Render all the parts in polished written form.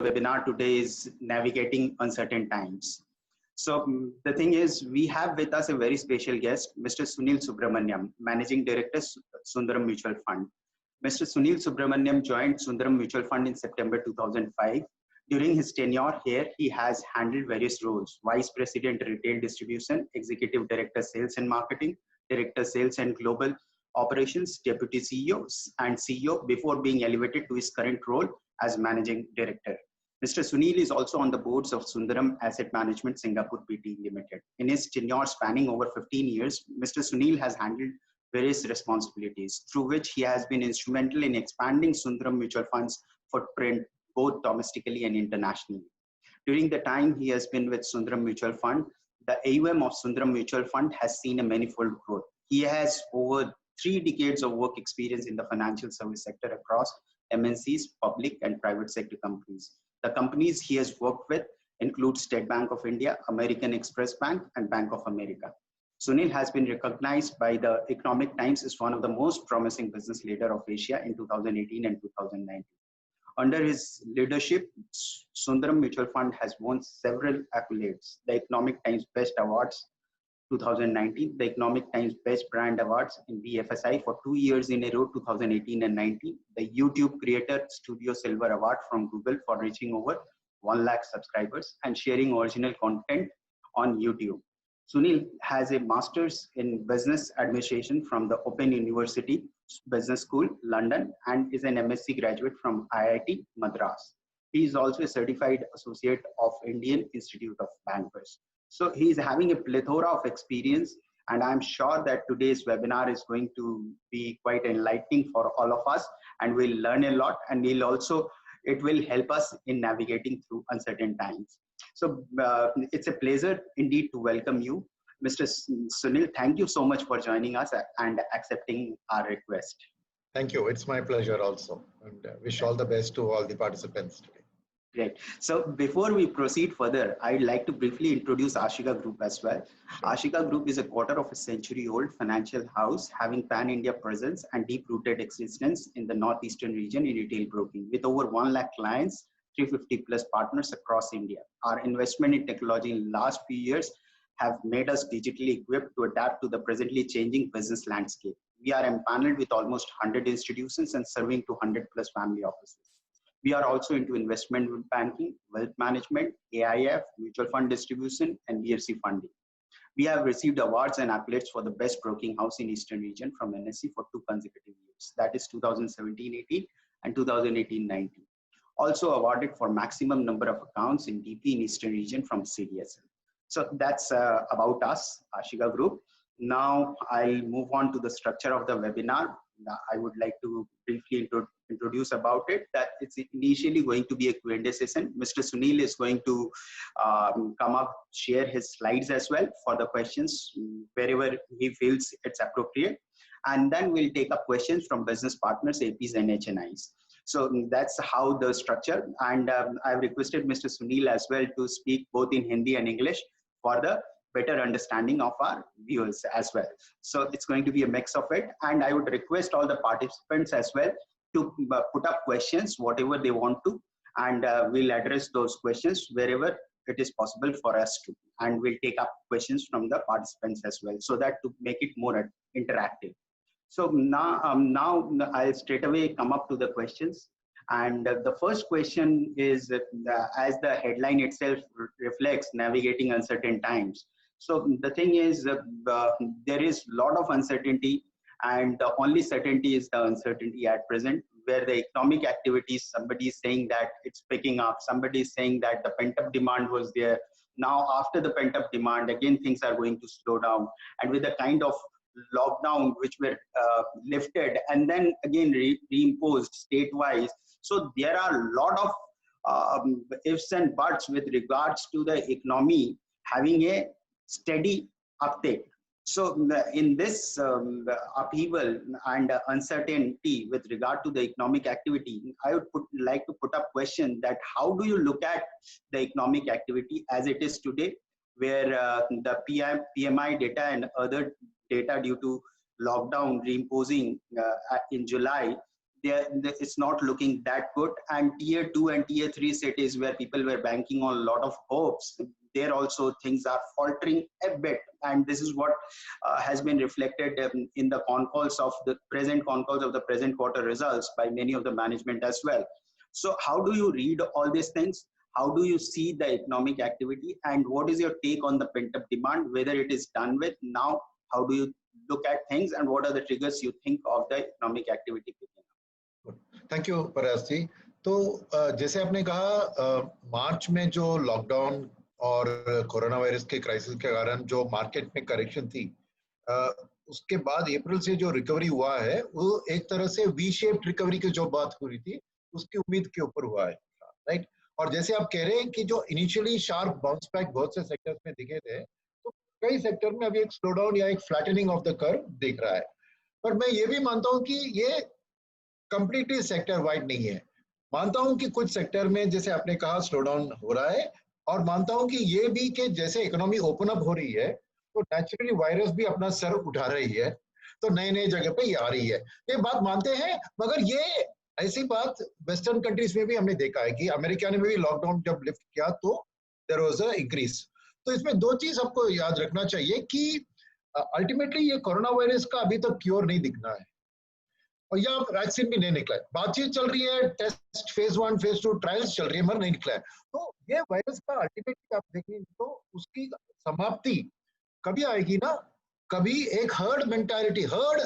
webinar today is navigating uncertain times. So the thing is, we have with us a very special guest, Mr. Sunil Subramaniam, Managing Director, Sundaram Mutual Fund. Mr. Sunil Subramaniam joined Sundaram Mutual Fund in September 2005. During his tenure here, he has handled various roles: Vice President Retail Distribution, Executive Director Sales and Marketing, Director Sales and Global Operations, Deputy CEO and CEO before being elevated to his current role as Managing Director. Mr. Sunil is also on the boards of Sundaram Asset Management Singapore Pte. Limited. In his tenure spanning over 15 years, Mr. Sunil has handled various responsibilities through which he has been instrumental in expanding Sundaram Mutual Fund's footprint both domestically and internationally. During the time he has been with Sundaram Mutual Fund, the AUM of Sundaram Mutual Fund has seen a manifold growth. He has over 3 decades of work experience in the financial service sector across MNCs, public and private sector companies. The companies he has worked with include State Bank of India, American Express Bank, and Bank of America. Sunil has been recognized by the Economic Times as one of the most promising business leaders of Asia in 2018 and 2019. Under his leadership, Sundaram Mutual Fund has won several accolades: the Economic Times Best Awards 2019, the Economic Times Best Brand Awards in BFSI for 2 years in a row, 2018 and 19, the YouTube Creator Studio Silver Award from Google for reaching over 1 lakh subscribers and sharing original content on YouTube. Sunil has a master's in business administration from the Open University Business School, London, and is an MSc graduate from IIT Madras. He is also a certified associate of Indian Institute of Bankers. So he is having a plethora of experience, and I'm sure that today's webinar is going to be quite enlightening for all of us, and we'll learn a lot, and it will help us in navigating through uncertain times. So it's a pleasure indeed to welcome you. Mr. Sunil, thank you so much for joining us and accepting our request. Thank you. It's my pleasure also, and wish all the best to all the participants today. Great. So before we proceed further, I'd like to briefly introduce Ashika Group as well. Sure. Ashika Group is a quarter-of-a-century-old financial house having pan-India presence and deep-rooted existence in the northeastern region in retail broking, with over 1 lakh clients, 350 plus partners across India. Our investment in technology in the last few years have made us digitally equipped to adapt to the presently changing business landscape. We are empaneled with almost 100 institutions and serving 200 plus family offices. We are also into investment banking, wealth management, AIF, mutual fund distribution, and BFC funding. We have received awards and accolades for the best broking house in Eastern region from NSE for 2 consecutive years. That is 2017-18 and 2018-19. Also awarded for maximum number of accounts in DP in Eastern region from CDSL. So that's about us, Ashika Group. Now I'll move on to the structure of the webinar. I would like to briefly introduce about it, that it's initially going to be a Q&A session. Mr. Sunil is going to come up, share his slides as well for the questions wherever he feels it's appropriate. And then we'll take up questions from business partners, APs and HNIs. So that's how the structure. And I've requested Mr. Sunil as well to speak both in Hindi and English for the better understanding of our viewers as well. So it's going to be a mix of it. And I would request all the participants as well to put up questions, whatever they want to, and we'll address those questions wherever it is possible for us to. And we'll take up questions from the participants as well, so that to make it more interactive. So now I'll straight away come up to the questions. And the first question is, as the headline itself reflects, navigating uncertain times. So the thing is, there is a lot of uncertainty, and the only certainty is the uncertainty at present, where the economic activities, somebody is saying that it's picking up, somebody is saying that the pent-up demand was there. Now, after the pent-up demand, again, things are going to slow down. And with the kind of lockdown which were lifted and then again reimposed state-wise, so there are a lot of ifs and buts with regards to the economy having a steady uptake. So in this upheaval and uncertainty with regard to the economic activity, I would like to put up question that how do you look at the economic activity as it is today, where the PMI data and other data due to lockdown reimposing in July, it's not looking that good. And tier 2 and tier 3 cities where people were banking on a lot of hopes, there also things are faltering a bit. And this is what has been reflected in the con calls of the present quarter results by many of the management as well. So how do you read all these things? How do you see the economic activity, and what is your take on the pent-up demand, whether it is done with now? How do you look at things, and what are the triggers you think of the economic activity picking up? Thank you Paras ji. तो जैसे आपने कहा मार्च में जो lockdown और corona virus के crisis के कारण जो मार्केट में करेक्शन थी, उसके बाद अप्रैल से जो रिकवरी हुआ है वो एक तरह से वी शेप्ड रिकवरी की जो बात हो रही थी उसकी उम्मीद के ऊपर हुआ है, राइट। और जैसे आप कह रहे हैं कि जो इनिशियली शार्प बाउंस बैक बहुत से सेक्टर्स में दिखे थे, तो कई सेक्टर में अभी एक स्लो डाउन या एक फ्लैटनिंग ऑफ द कर्व दिख रहा है। पर मैं ये भी मानता हूँ कि ये कंप्लीटली सेक्टर वाइड नहीं है। मानता हूँ कि कुछ सेक्टर में जैसे आपने कहा स्लो डाउन हो रहा है, और मानता हूँ कि ये भी कि जैसे इकोनॉमी ओपन अप हो रही है तो नेचुरली वायरस भी अपना सर उठा रही है, तो नए नए जगह पे ये आ रही है, ये बात मानते हैं। मगर ये ऐसी बात वेस्टर्न कंट्रीज में भी हमने देखा है कि अमेरिका ने भी लॉकडाउन जब लिफ्ट किया तो देयर वाज अ इंक्रीज। तो इसमें दो चीज आपको याद रखना चाहिए कि अल्टीमेटली ये कोरोना वायरस का अभी तक क्योर नहीं दिखना है, और यह वैक्सीन भी नहीं निकला है। बातचीत चल रही है, टेस्ट फेज 1 फेज 2 ट्रायल्स चल रही है, मगर नहीं निकला है। तो ये वायरस का अल्टीमेटली आप देखेंगे तो उसकी समाप्ति कभी आएगी ना, कभी एक हर्ड मेंटालिटी, हर्ड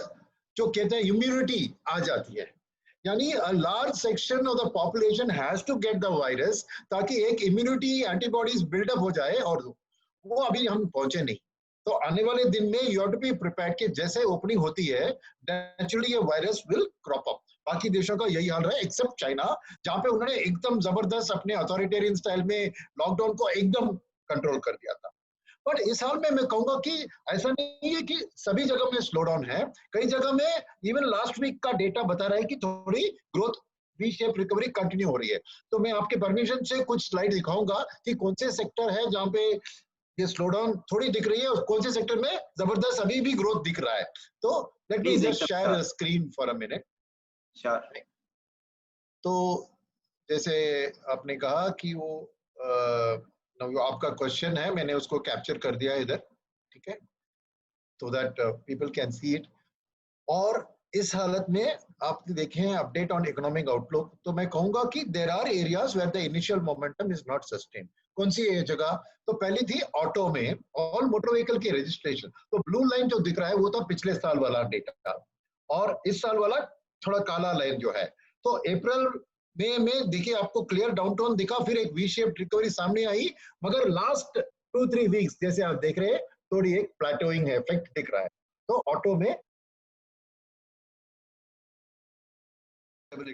जो कहते हैं इम्यूनिटी आ जाती है, यानी a large section of the population has to get the virus ताकि एक इम्यूनिटी एंटीबॉडीज बिल्डअप हो जाए, और वो अभी हम पहुंचे नहीं। तो आने वाले दिन में you have to be prepared कि जैसे ओपनिंग होती है नेचुरली ये वायरस विल क्रॉप अप। बाकी देशों का यही हाल रहा है एक्सेप्ट चाइना, जहां पे उन्होंने एकदम जबरदस्त अपने अथॉरिटेरियन स्टाइल में लॉकडाउन को एकदम कंट्रोल कर दिया था। बट इस हाल में मैं कहूंगा कि ऐसा नहीं है कि सभी जगह में स्लो डाउन है। कई जगह में इवन लास्ट वीक का डेटा बता रहा है कि थोड़ी growth V shape recovery continue हो रही है। तो मैं आपके परमिशन से कुछ स्लाइड दिखाऊंगा कि कौन से सेक्टर है जहां पे ये स्लो डाउन थोड़ी दिख रही है और कौन से सेक्टर में जबरदस्त अभी भी ग्रोथ दिख रहा है। तो let me just share screen for a minute. तो जैसे आपने कहा कि वो आपका क्वेश्चन है, मैंने उसको कैप्चर कर दिया इधर, ठीक है, so that people can see it। और इस हालत में आप देखें अपडेट ऑन इकोनॉमिक आउटलुक, तो मैं कहूंगा कि there are areas where the initial momentum is not sustain. कौन सी ये जगह? तो पहली थी ऑटो में ऑल मोटर व्हीकल की रजिस्ट्रेशन। तो ब्लू लाइन जो दिख रहा है वो था पिछले साल वाला डेटा, और इस साल वाला थोड़ा काला लाइन जो है। तो अप्रैल मई में देखिए आपको क्लियर डाउनटाउन दिखा, फिर एक वी शेप्ड रिकवरी सामने आई, मगर लास्ट 2-3 वीक्स जैसे आप देख रहे हैं थोड़ी एक प्लेटोइंग इफेक्ट दिख रहा है। तो ऑटो में सेकंड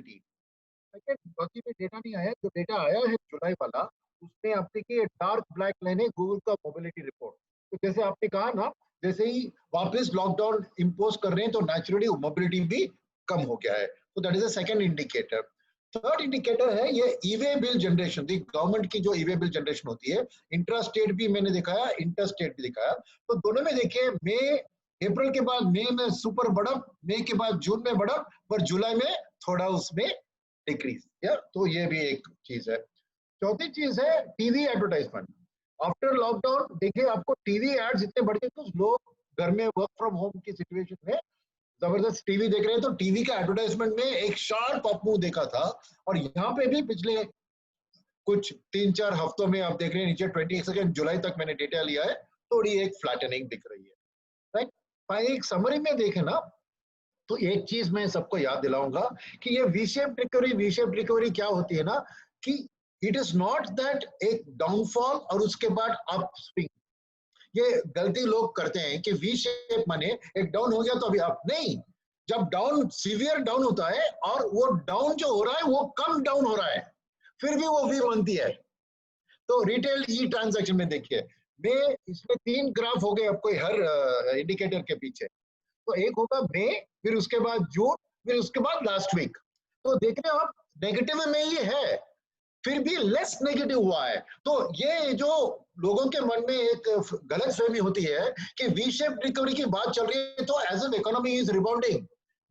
में डेटा नहीं आया, जो डेटा आया है जुलाई वाला उसमें आप देखिए डार्क ब्लैक लाइन है गूगल का मोबिलिटी रिपोर्ट। तो जैसे आपने कहा ना, जैसे ही वापस लॉकडाउन इंपोज कर रहे हैं तो नेचुरली मोबिलिटी भी कम हो गया है। तो that is a second indicator. Third indicator है ये ई-वे बिल जनरेशन, गवर्नमेंट की जो ई-वे बिल जनरेशन होती है। इंट्रा स्टेट भी मैंने दिखाया, इंटर स्टेट भी दिखाया। तो दोनों में देखिए मई अप्रैल के बाद मई में सुपर बढ़त, मई के बाद जून में बढ़त, पर जुलाई में थोड़ा उसमें डिक्रीज। या तो ये भी एक चीज है। चौथी चीज है टीवी एडवर्टाइजमेंट। आफ्टर लॉकडाउन देखिए आपको टीवी एड्स इतने बढ़ गए, तो लोग घर में वर्क फ्रॉम होम की सिचुएशन में जबरदस्त टीवी देख रहे हैं। तो टीवी का एडवर्टाइजमेंट में एक शार्प अपमूव देखा था, और यहाँ पे भी पिछले कुछ 3-4 हफ्तों में आप देख रहे हैं नीचे 22 जुलाई तक मैंने डेटा लिया है, थोड़ी एक फ्लैटनिंग दिख रही है, राइट। एक समरी में देखें ना, तो एक चीज मैं सबको याद दिलाऊंगा कि ये वी शेप्ड रिकवरी क्या होती है ना, कि इट इज नॉट दैट एक डाउनफॉल और उसके बाद अप स्विंग। ये गलती लोग करते हैं कि वी शेप माने एक डाउन हो गया तो अभी अप नहीं। जब डाउन सीवियर डाउन होता है और वो डाउन जो हो रहा है वो कम डाउन हो रहा है, फिर भी वो वी बनती है। तो रिटेल ई ट्रांजैक्शन में देखिए, मैं इसमें 3 ग्राफ हो गए आपको हर इंडिकेटर के पीछे। तो एक होगा मई, फिर उसके बाद जून, फिर उसके बाद लास्ट वीक। तो देख रहे हो आप नेगेटिव में ये है, फिर भी लेस नेगेटिव हुआ है। तो ये जो लोगों के मन में एक गलत फहमी होती है कि वी शेप रिकवरी की बात चल रही है तो as an economy is rebounding,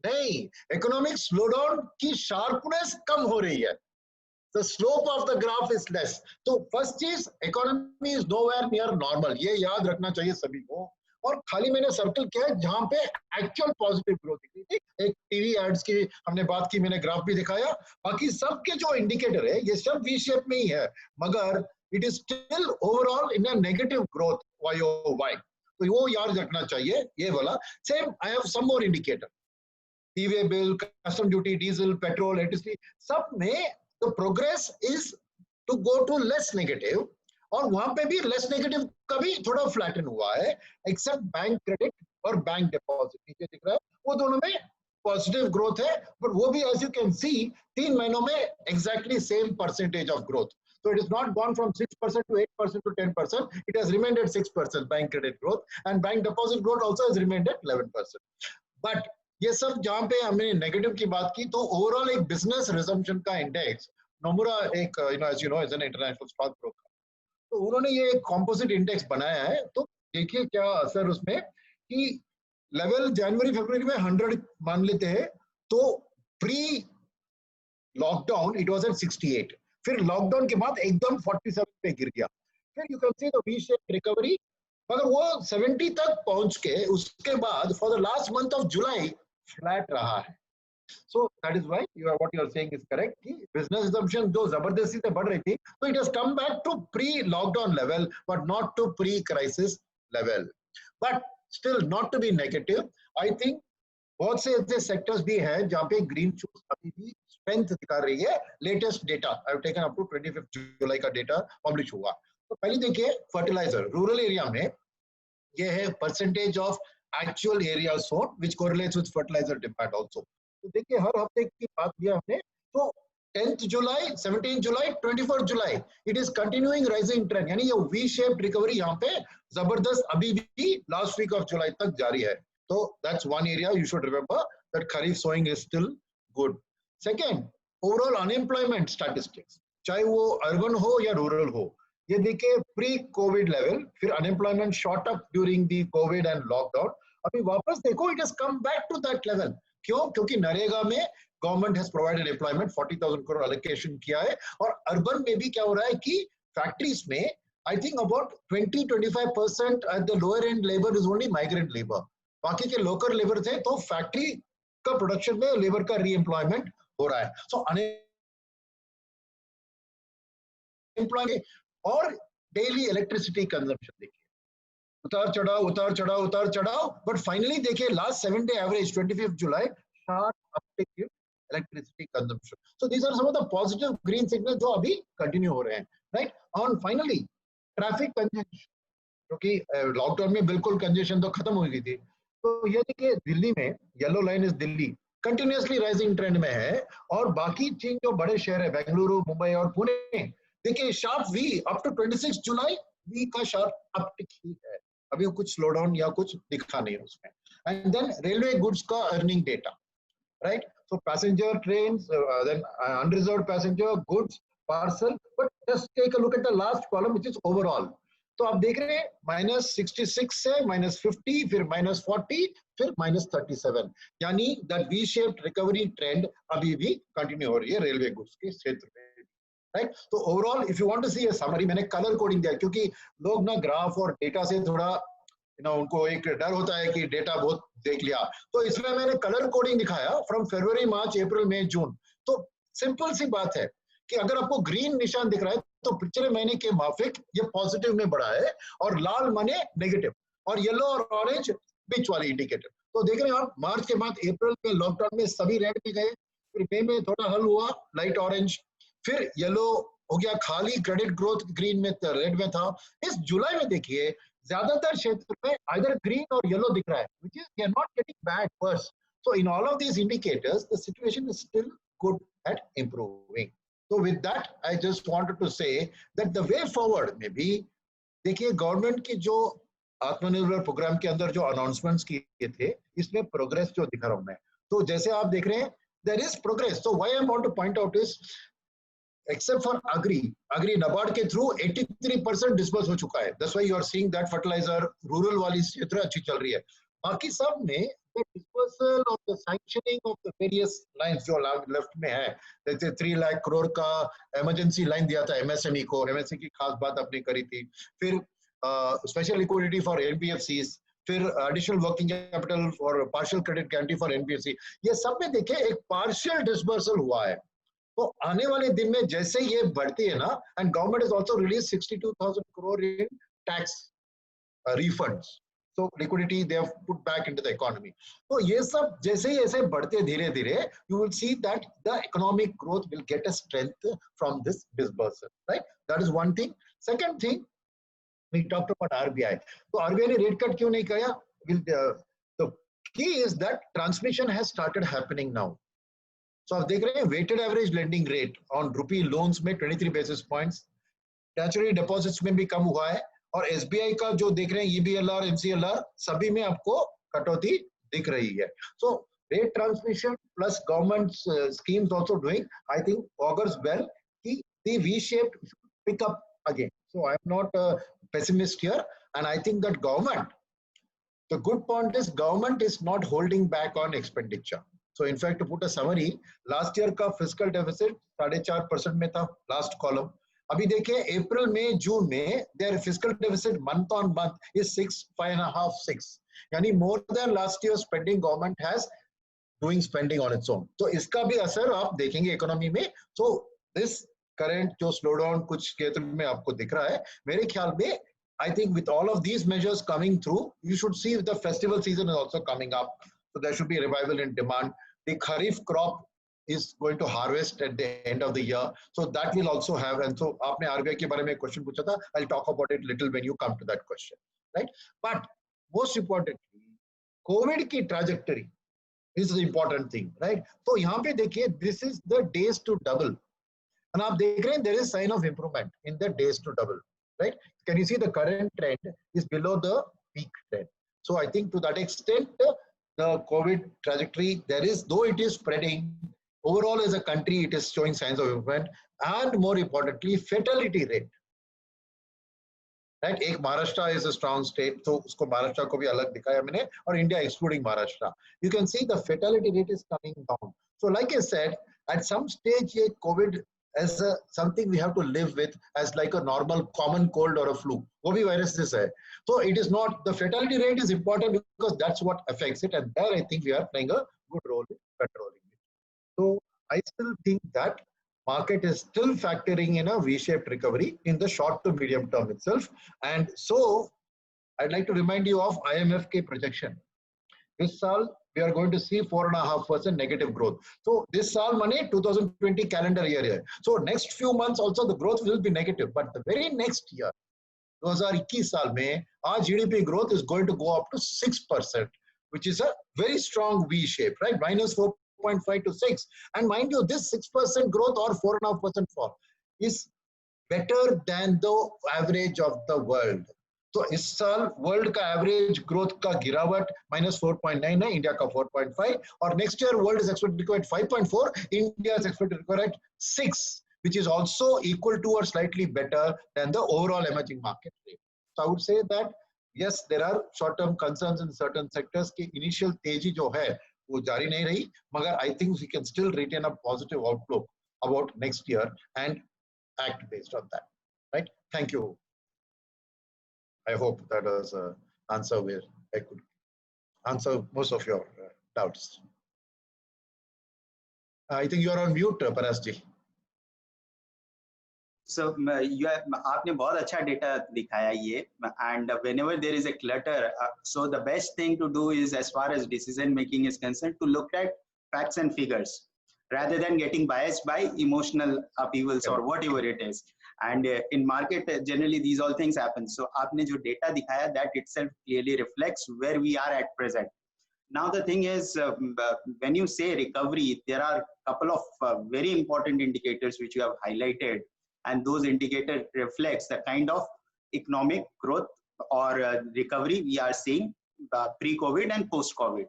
नहीं, इकोनॉमिक स्लोडाउन की शार्पनेस कम हो रही है, the slope of the graph is less. तो फर्स्ट चीज, economy is nowhere near normal, ये याद रखना चाहिए सभी को। और खाली मैंने सर्कल किया है जहां पे एक्चुअल पॉजिटिव ग्रोथ दिख रही थी। एक टीवी एड्स की हमने बात की, मैंने ग्राफ भी दिखाया, बाकी सबके जो इंडिकेटर है ये सब वी शेप में ही है, मगर it is still overall in a negative growth YoY, तो वो याद रखना चाहिए ये वाला। Same I have some more indicator, e way bill, custom duty, diesel, petrol, electricity, सब में the progress is to go to less negative, और वहां पे भी लेस नेगेटिव का भी थोड़ा फ्लैटन हुआ है, एक्सेप्ट बैंक क्रेडिट और बैंक डिपॉजिट नीचे दिख रहा है, वो दोनों में पॉजिटिव ग्रोथ है, बट वो भी एज यू कैन सी 3 महीनों में exactly same percentage of growth. So it is not gone from 6% to 8% to 10%. It has remained at 6% bank credit growth, and bank deposit growth also has remained at 11%. But ये सब जहां पे हमने negative की बात की, तो ओवरऑल एक बिजनेस रिजम्पशन का इंडेक्स, नोमुरा एक as you know is an international stock broker, तो उन्होंने ये एक कॉम्पोजिट इंडेक्स बनाया है। तो देखिए क्या असर उसमें, कि लेवल जनवरी फरवरी में 100 मान लेते हैं, तो pre lockdown it was at 68, फिर लॉकडाउन के बाद एकदम 47 पे गिर गया, फिर you can see the V shape recovery, मगर वो 70 तक पहुंच के उसके बाद for the last month of July flat रहा है। So that is why what you are saying is correct, कि business assumption जो जबरदस्ती से बढ़ रही थी, so it has come back to pre-lockdown level but not to pre-crisis level, but still not to be negative. I think बहुत से ऐसे सेक्टर्स भी हैं जहाँ पे ग्रीन शूट्स अभी भी स्ट्रेंथ दिखा रही है। Latest data I have taken up to 25 July का डेटा पब्लिश हुआ। तो पहले देखिए फर्टिलाइजर रूरल एरिया में, ये है percentage of actual area sown which correlates with fertiliser demand also. तो देखिए हर हफ्ते की बात किया हमने, तो 10th July, 17 July, 24 July, it is continuing rising trend, यानी ये वी शेप्ड रिकवरी यहाँ पे जबरदस्त अभी भी लास्ट वीक ऑफ जुलाई तक जारी है। तो that's one area you should remember, that kharif sowing is still good. Second, overall unemployment statistics, चाहे वो अर्बन हो या रूरल हो, ये देखिए प्री कोविड लेवल, फिर unemployment shot up during the COVID and lockdown, अभी वापस देखो it has come back to that level. क्यों? क्योंकि नरेगा में government has provided employment, 40,000 crore allocation किया है, और अर्बन में भी क्या हो रहा है कि फैक्ट्रीज में I think about 20-25% at the lower and labour is only migrant labour, बाकी के लोकल लेबर थे, तो फैक्ट्री का प्रोडक्शन में लेबर का रीएम्प्लॉयमेंट हो रहा है। सो अनएम्प्लॉयमेंट और डेली इलेक्ट्रिसिटी कंजम्पशन देखिए उतार चढ़ाव उतार चढ़ाव उतार चढ़ाव, बट फाइनली देखिए last 7 day average 25 July sharp uptick in electricity consumption. So these are some of the positive green signal जो अभी कंटिन्यू हो रहे हैं, राइट। और फाइनली ट्रैफिक कंजेशन, क्योंकि लॉकडाउन में बिल्कुल कंजेशन तो खत्म हो गई थी, तो ये देखिए दिल्ली में yellow line is Delhi continuously rising trend में है, और बाकी 3 जो बड़े शहर है बेंगलुरु, मुंबई और पुणे, देखिए sharp V up to 26 July V का शार्प अपटिक ही है, अभी कुछ स्लो डाउन या कुछ दिखा नहीं उसमें। एंड देन रेलवे गुड्स का earning data, right. So passenger trains, then unreserved passenger goods parcel, but just take a look at the last column which is overall. तो आप देख रहे हैं -66 से -50, फिर -40, फिर -37, यानी that V shaped recovery trend अभी भी कंटिन्यू हो रही है रेलवे गुड्स के क्षेत्र में, राइट। तो overall if you want to see a summary, मैंने कलर कोडिंग दिया क्योंकि लोग ना ग्राफ और डेटा से थोड़ा उनको एक डर होता है कि डेटा बहुत देख लिया, तो इसमें मैंने कलर कोडिंग दिखाया फ्रॉम फरवरी, मार्च, अप्रैल, मई, जून। तो सिंपल सी बात है कि अगर आपको ग्रीन निशान दिख रहा है तो पिछले महीने के माफिक ये पॉजिटिव में बढ़ा है, और लाल माने नेगेटिव, और येलो और ऑरेंज बीच वाली इंडिकेटर। तो देख रहे हैं आप, मार्च के बाद अप्रैल में लॉकडाउन में सभी रेड में गए, फिर मई में थोड़ा हल हुआ लाइट ऑरेंज, फिर येलो हो गया खाली, क्रेडिट ग्रोथ ग्रीन में रेड में था। इस जुलाई में देखिए ज्यादातर क्षेत्र में आइदर ग्रीन और येलो दिख रहा है, which is they are not getting bad worse. So in all of these indicators, the situation is still good at improving. So with that, I just wanted to say that the way forward में भी देखिए government की जो आत्मनिर्भर programme के अंदर जो announcements किए थे, इसमें प्रोग्रेस जो दिखा रहा हूं मैं, तो जैसे आप देख रहे हैं there is progress. So why I want to point out is, except for agri NABARD के थ्रू 83% डिस्बर्स हो चुका है, that's why you are seeing that fertilizer rural वाली क्षेत्र अच्छी चल रही है, बाकी सब में the dispersal of the sanctioning of the various lines जो left में है, जैसे 3 लाख करोड़ का emergency line दिया था MSME को, MSME की खास बात आपने करी थी, फिर special liquidity for NBFCs, फिर additional working capital for partial credit guarantee for NBFC, ये सब में देखें एक partial dispersal हुआ है. तो आने वाले दिन में जैसे ये बढ़ती है ना, and government has also released 62,000 crore in tax refunds. So liquidity they have put back into the economy. So ये सब जैसे जैसे बढ़ते धीरे धीरे, you will see that the economic growth will get a strength from this disbursal, right? That is one thing. Second thing, we talked about RBI. So RBI ने rate cut क्यों नहीं किया? The key is that transmission has started happening now. So आप देख रहे हैं weighted average lending rate on rupee loans में 23 basis points, statutory deposits में भी कम हुआ है, और SBI का जो देख रहे हैं EBLR, MCLR सभी में आपको कटौती दिख रही है. So rate transmission plus government schemes also doing, I think augurs well कि the V-shaped pick up again. So I am not a pessimist here, and I think that government, the good point is government is not holding back on expenditure. So in fact, to put a summary, last year का fiscal deficit 4.5% में था, last column. अभी देखिए अप्रैल में जून में their fiscal deficit month on month is 5.5, 6. यानी more than last year spending government has doing spending on its own. तो इसका भी असर आप देखेंगे इकोनॉमी में. So this current जो slowdown कुछ क्षेत्र में आपको दिख रहा है, मेरे ख्याल में I think with all of these measures coming through, you should see the festival season is also coming up. So there should be revival in demand. The Kharif crop is going to harvest at the end of the year. So that will also have, and so आपने RBI के बारे में question पूछा था, I'll talk about it little when you come to that question, right? But most importantly, COVID की trajectory is the important thing, right? तो यहाँ पे देखिए, this is the days to double. And आप देख रहे हैं, there is sign of improvement in the days to double, right? Can you see the current trend is below the peak trend? So I think to that extent, the COVID trajectory, there is, though it is spreading, overall as a country, it is showing signs of improvement, and more importantly, fatality rate. Right? एक Maharashtra is a strong state, so उसको Maharashtra को भी अलग दिखाया मैंने, और India excluding Maharashtra. You can see the fatality rate is coming down. So like I said, at some stage, ये COVID as something we have to live with as like a normal common cold or a flu. वो भी viruses है. So it is not, the fatality rate is important because that's what affects it, and there I think we are playing a good role in controlling it. So I still think that market is still factoring in a V-shaped recovery in the short to medium term itself. And so I'd like to remind you of IMF projection. This saal, we are going to see 4.5% negative growth. So this saal money 2020 calendar year. So next few months also the growth will be negative. But the very next year, 2021 साल में, our GDP growth is going to go up to 6%, which is a very strong V shape, right? Minus 4.5 to 6. And mind you, this 6% growth or 4.5% fall is better than the average of the world. तो इस साल world का average growth का गिरावट -4.9 है, India का 4.5, और next year world is expected to grow at 5.4, India is expected to grow at 6, which is also equal to or slightly better than the overall emerging market rate. So I would say that yes, there are short-term concerns in certain sectors कि initial तेजी जो है वो जारी नहीं रही, मगर I think we can still retain a positive outlook about next year and act based on that. Right? Thank you. I hope that was an answer where I could answer most of your doubts. I think you are on mute, Paras ji. So आपने बहुत अच्छा data दिखाया ये, and whenever there is a clutter, so the best thing to do is, as far as decision making is concerned, to look at facts and figures rather than getting biased by emotional upheavals or whatever it is. And in market generally these all things happen. So आपने जो data दिखाया, that itself clearly reflects where we are at present. Now the thing is, when you say recovery, there are a couple of very important indicators which you have highlighted, and those indicators reflects the kind of economic growth or recovery we are seeing pre-COVID and post-COVID.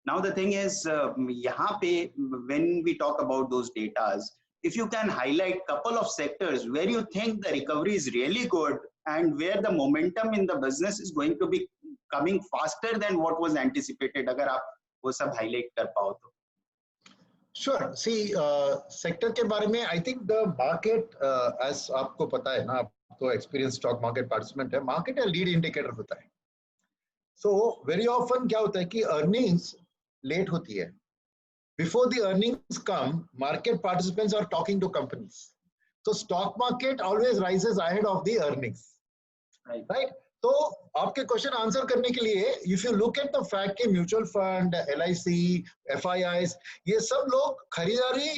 Now the thing is, यहाँ पे when we talk about those data, if you can highlight couple of sectors where you think the recovery is really good and where the momentum in the business is going to be coming faster than what was anticipated, अगर आप वो सब highlight कर पाओ तो। Sure. See, sector के बारे में, I think the market, as आपको पता है ना, आप तो experienced stock market participant है, market a lead indicator होता है. So very often क्या होता है कि earnings late होती है. Before the earnings come, market participants are talking to companies. So stock market always rises ahead of the earnings. Right? तो आपके क्वेश्चन आंसर करने के लिए if you look at the fact कि म्यूचुअल फंड, LIC, FIIs, ये सब लोग खरीदारी,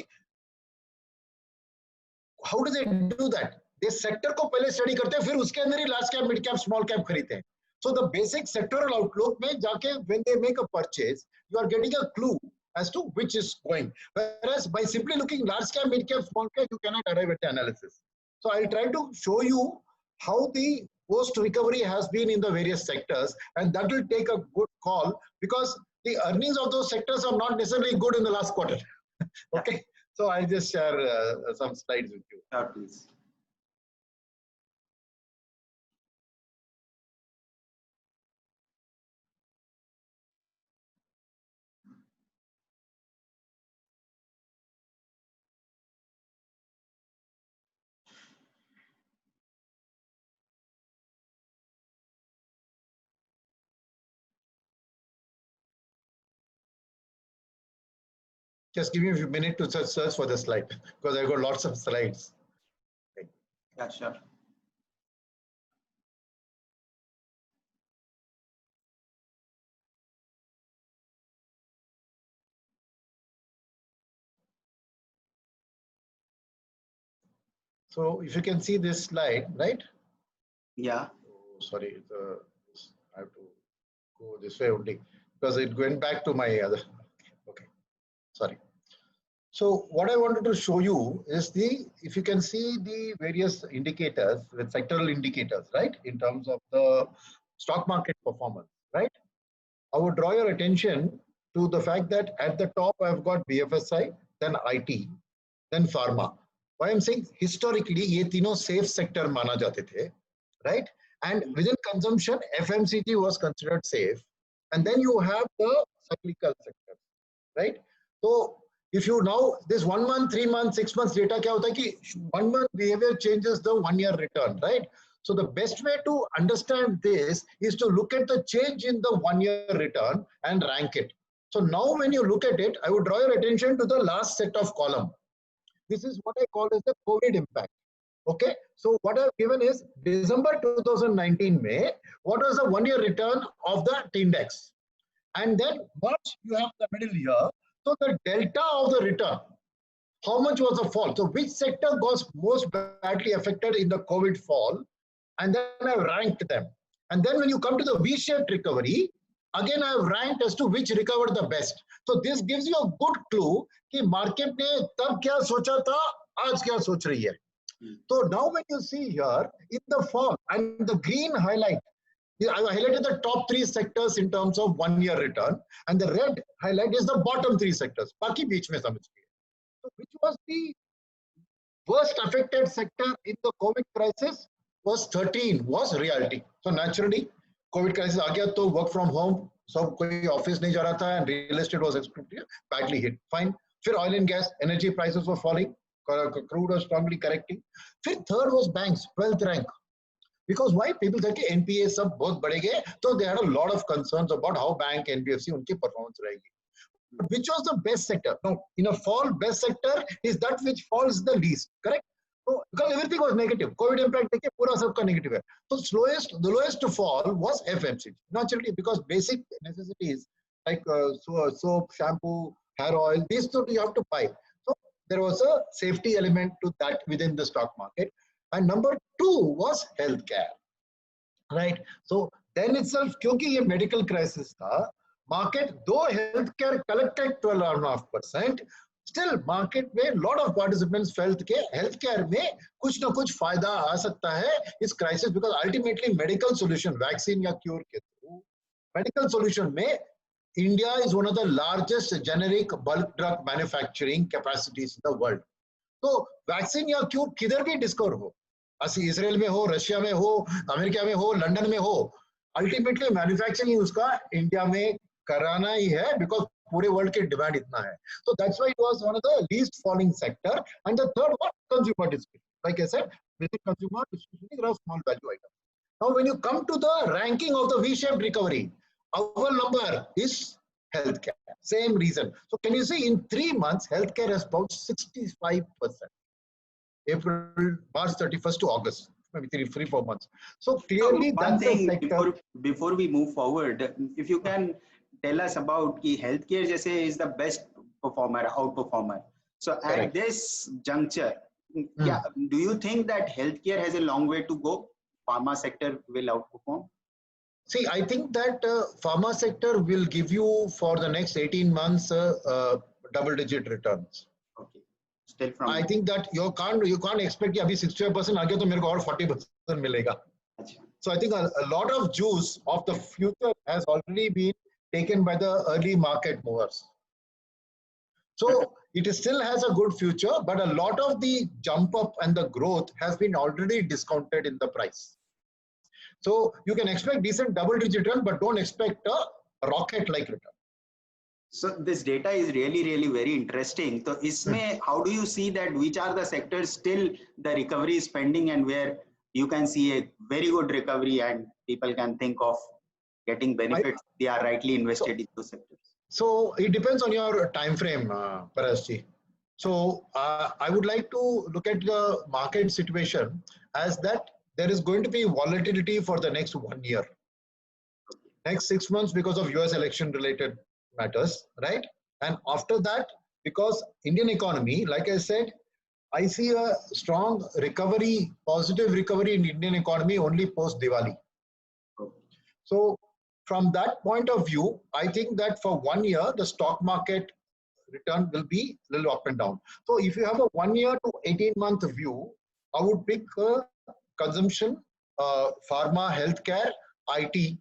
how do they do that? They sector को पहले स्टडी करते हैं, फिर उसके अंदर ही large cap, mid cap, small cap खरीदते हैं. So the basic sectoral outlook में जाके when they make a purchase, you are getting a clue as to which is going, whereas by simply looking large cap, mid cap, small cap, you cannot arrive at the analysis. So I'll try to show you how the post recovery has been in the various sectors, and that will take a good call because the earnings of those sectors are not necessarily good in the last quarter. Okay, so I'll just share some slides with you. Sure, please. Just give me a minute to search for the slide because I got lots of slides. Yeah, sure. So if you can see this slide, right? Yeah. Oh, sorry, I have to go this way only because it went back to my other. Okay, sorry. So what I wanted to show you is if you can see the various indicators with sectoral indicators, right? In terms of the stock market performance, right? I would draw your attention to the fact that at the top I've got BFSI, then IT, then pharma. Why I'm saying historically ये तीनों safe sector माना जाते थे, right? And within consumption, FMCG was considered safe, and then you have the cyclical sector, right? So if you now this 1 month, 3 months, 6 months data क्या होता है कि 1 month behavior changes the 1 year return, right? So the best way to understand this is to look at the change in the 1 year return and rank it. So now when you look at it, I would draw your attention to the last set of column. This is what I call as the COVID impact. Okay, so what I've given is December 2019 May, what was the 1 year return of that index? And then March, you have the middle year. So the delta of the return, how much was the fall? So which sector was most badly affected in the COVID fall? And then I've ranked them. And then when you come to the V-shaped recovery, again I've ranked as to which recovered the best. So this gives you a good clue कि market ने तब क्या सोचा था, आज क्या सोच रही है. So now when you see here in the fall and the green highlight, I highlighted the top 3 sectors in terms of 1 year return, and the red highlight is the bottom 3 sectors. बाकी बीच में समझिए. So which was the worst affected sector in the COVID crisis? Was 13 was realty. So naturally, COVID crisis आ गया तो work from home, सब कोई office नहीं जा रहा था, and real estate was badly hit. Fine. फिर oil and gas, energy prices were falling, crude was strongly correcting. फिर third was banks, 12th rank. Because why? People said कि NPA सब बहुत बढ़े गए, so they had a lot of concerns about how bank, NBFC उनकी performance रहेगी. But which was the best sector? No, in a fall, best sector is that which falls the least, correct? So because everything was negative, COVID impact देखिए पूरा सबका negative है. So the lowest to fall was FMCG. Naturally, because basic necessities like soap, shampoo, hair oil, these two you have to buy. So there was a safety element to that within the stock market. And number 2 was healthcare, right? So then itself, क्योंकि ये medical crisis था, market though healthcare collected 12.5%, still market में lot of participants felt के healthcare में कुछ ना कुछ फायदा आ सकता है इस crisis, because ultimately medical solution, vaccine या cure के through medical solution में India is one of the largest generic bulk drug manufacturing capacities in the world. तो वैक्सीन या क्यूर किधर भी डिस्कवर हो, इसराइल में हो, रशिया में हो, अमेरिका में हो, लंदन में हो, अल्टीमेटली मैन्युफैक्चरिंग उसका इंडिया में कराना ही है because पूरे वर्ल्ड के डिमांड इतना है. So that's why it was one of the least falling sector. And the third one, consumer discretionary. Like I said, within consumer discretionary, there are small value items. Now, when you come to the ranking of the V-shaped recovery, our number is healthcare. Same reason. So can you see in 3 months, healthcare has bounced 65%. April, March 31st to August, maybe 4 months. So clearly, one that's a thing sector. before we move forward, if you can tell us about ki healthcare jaise is the best performer, outperformer. So at Correct. this juncture, yeah, do you think that healthcare has a long way to go? Pharma sector will outperform? See, I think that pharma sector will give you for the next 18 months double-digit returns. Okay, still from. I think that you can't expect कि अभी 65% आ गया तो मेरे को और 40% मिलेगा. So I think a lot of juice of the future has already been taken by the early market movers. So it still has a good future, but a lot of the jump up and the growth has been already discounted in the price. So you can expect decent double-digit return, but don't expect a rocket-like return. So this data is really very interesting. So isme, how do you see that which are the sectors still the recovery is pending and where you can see a very good recovery and people can think of getting benefits they are rightly invested in those sectors? So it depends on your time frame, Parasji. So I would like to look at the market situation as that there is going to be volatility for the next 1 year. Next 6 months because of US election related matters, right? And after that, because Indian economy, like I said, I see a strong recovery, positive recovery in Indian economy only post Diwali. So from that point of view, I think that for 1 year, the stock market return will be a little up and down. So if you have a 1 year to 18-month view, I would pick consumption, pharma, healthcare, IT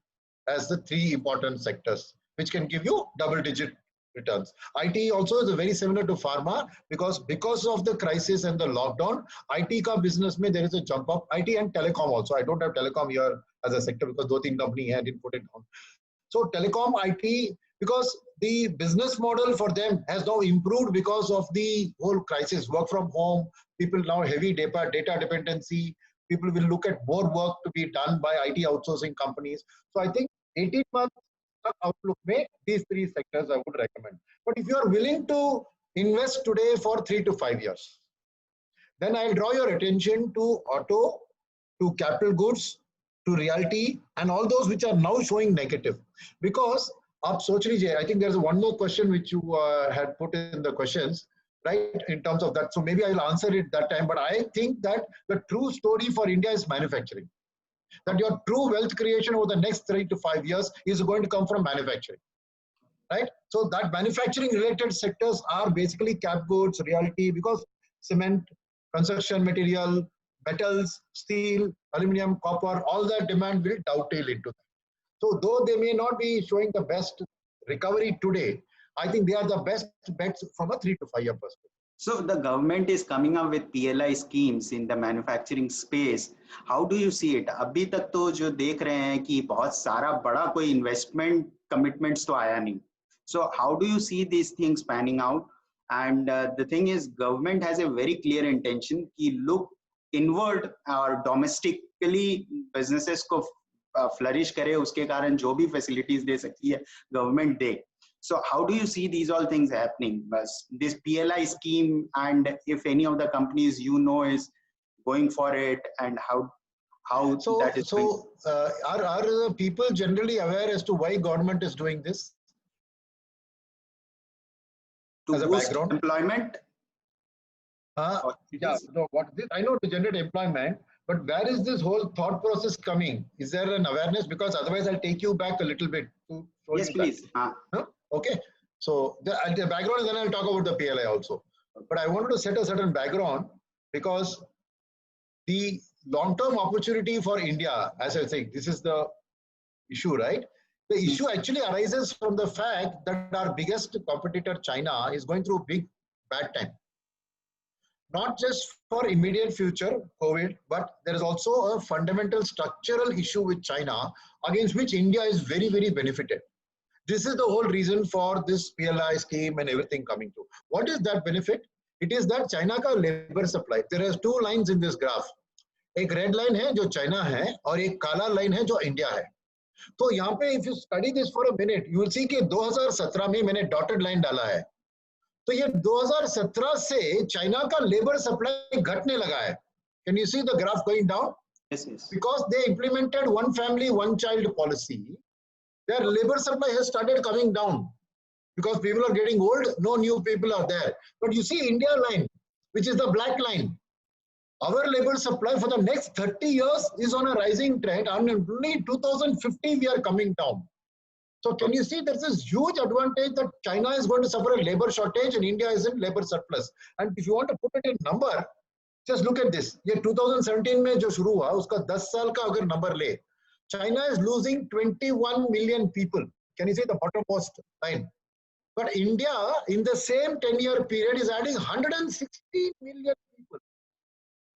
as the 3 important sectors, which can give you double-digit returns. IT also is very similar to pharma because of the crisis and the lockdown, IT ka business mein there is a jump up. IT and telecom also. I don't have telecom here as a sector because 2-3 company I didn't put it down. So telecom, IT, because the business model for them has now improved because of the whole crisis, work from home, people now heavy data dependency, people will look at more work to be done by IT outsourcing companies. So I think 18 months outlook may these 3 sectors I would recommend. But if you are willing to invest today for 3 to 5 years, then I'll draw your attention to auto, to capital goods, to realty, and all those which are now showing negative. Because आप सोच लीजिए, I think there's one more question which you had put in the questions, right, in terms of that. So maybe I'll answer it that time. But I think that the true story for India is manufacturing. That your true wealth creation over the next 3 to 5 years is going to come from manufacturing, right? So that manufacturing related sectors are basically cap goods, realty, because cement, construction material, metals, steel, aluminum, copper, all that demand will dovetail into that. So though they may not be showing the best recovery today, I think they are the best bets from a 3 to 5 year perspective. So the government is coming up with PLI schemes in the manufacturing space. How do you see it? अभी तक तो जो देख रहे हैं कि बहुत सारा बड़ा कोई investment commitments तो आया नहीं. So how do you see these things panning out? And the thing is, government has a very clear intention कि look inward or domestically businesses को flourish करे, उसके कारण जो भी facilities दे सकती है government they. So how do you see these all things happening? This PLI scheme, and if any of the companies you know is going for it, and how that is going? Are the people generally aware as to why government is doing this? To as a boost background? Employment? Yeah, no, what this, I know to generate employment, but where is this whole thought process coming? Is there an awareness? Because otherwise I'll take you back a little bit to show yes, you please. Okay, so the background, and then I'll talk about the PLI also. But I wanted to set a certain background because the long-term opportunity for India, as I say, this is the issue, right? The issue actually arises from the fact that our biggest competitor, China, is going through a big bad time. Not just for immediate future, COVID, but there is also a fundamental structural issue with China against which India is very benefited. This is the whole reason for this PLI scheme and everything coming to. What is that benefit? It is that China का labor supply. There are two lines in this graph. एक red line है जो China है और एक काला line है जो इंडिया है. तो यहाँ पे if you study this for a minute you will see कि 2017 में मैंने डॉटेड लाइन डाला है. तो ये 2017 से चाइना का लेबर सप्लाई घटने लगा है. Can you see the graph going down? Yes, yes. Because they implemented one family one child policy, their labor supply has started coming down because people are getting old, no new people are there. But you see India line, which is the black line, our labor supply for the next 30 years is on a rising trend, and only 2050 we are coming down. So can you see there's this huge advantage that China is going to suffer a labor shortage and India is in labor surplus. And if you want to put it in number, just look at this. ये 2017 में जो शुरू हुआ उसका 10 साल का अगर number ले, China is losing 21 million people. Can you see the bottommost line? But India in the same 10-year period is adding 116 million people.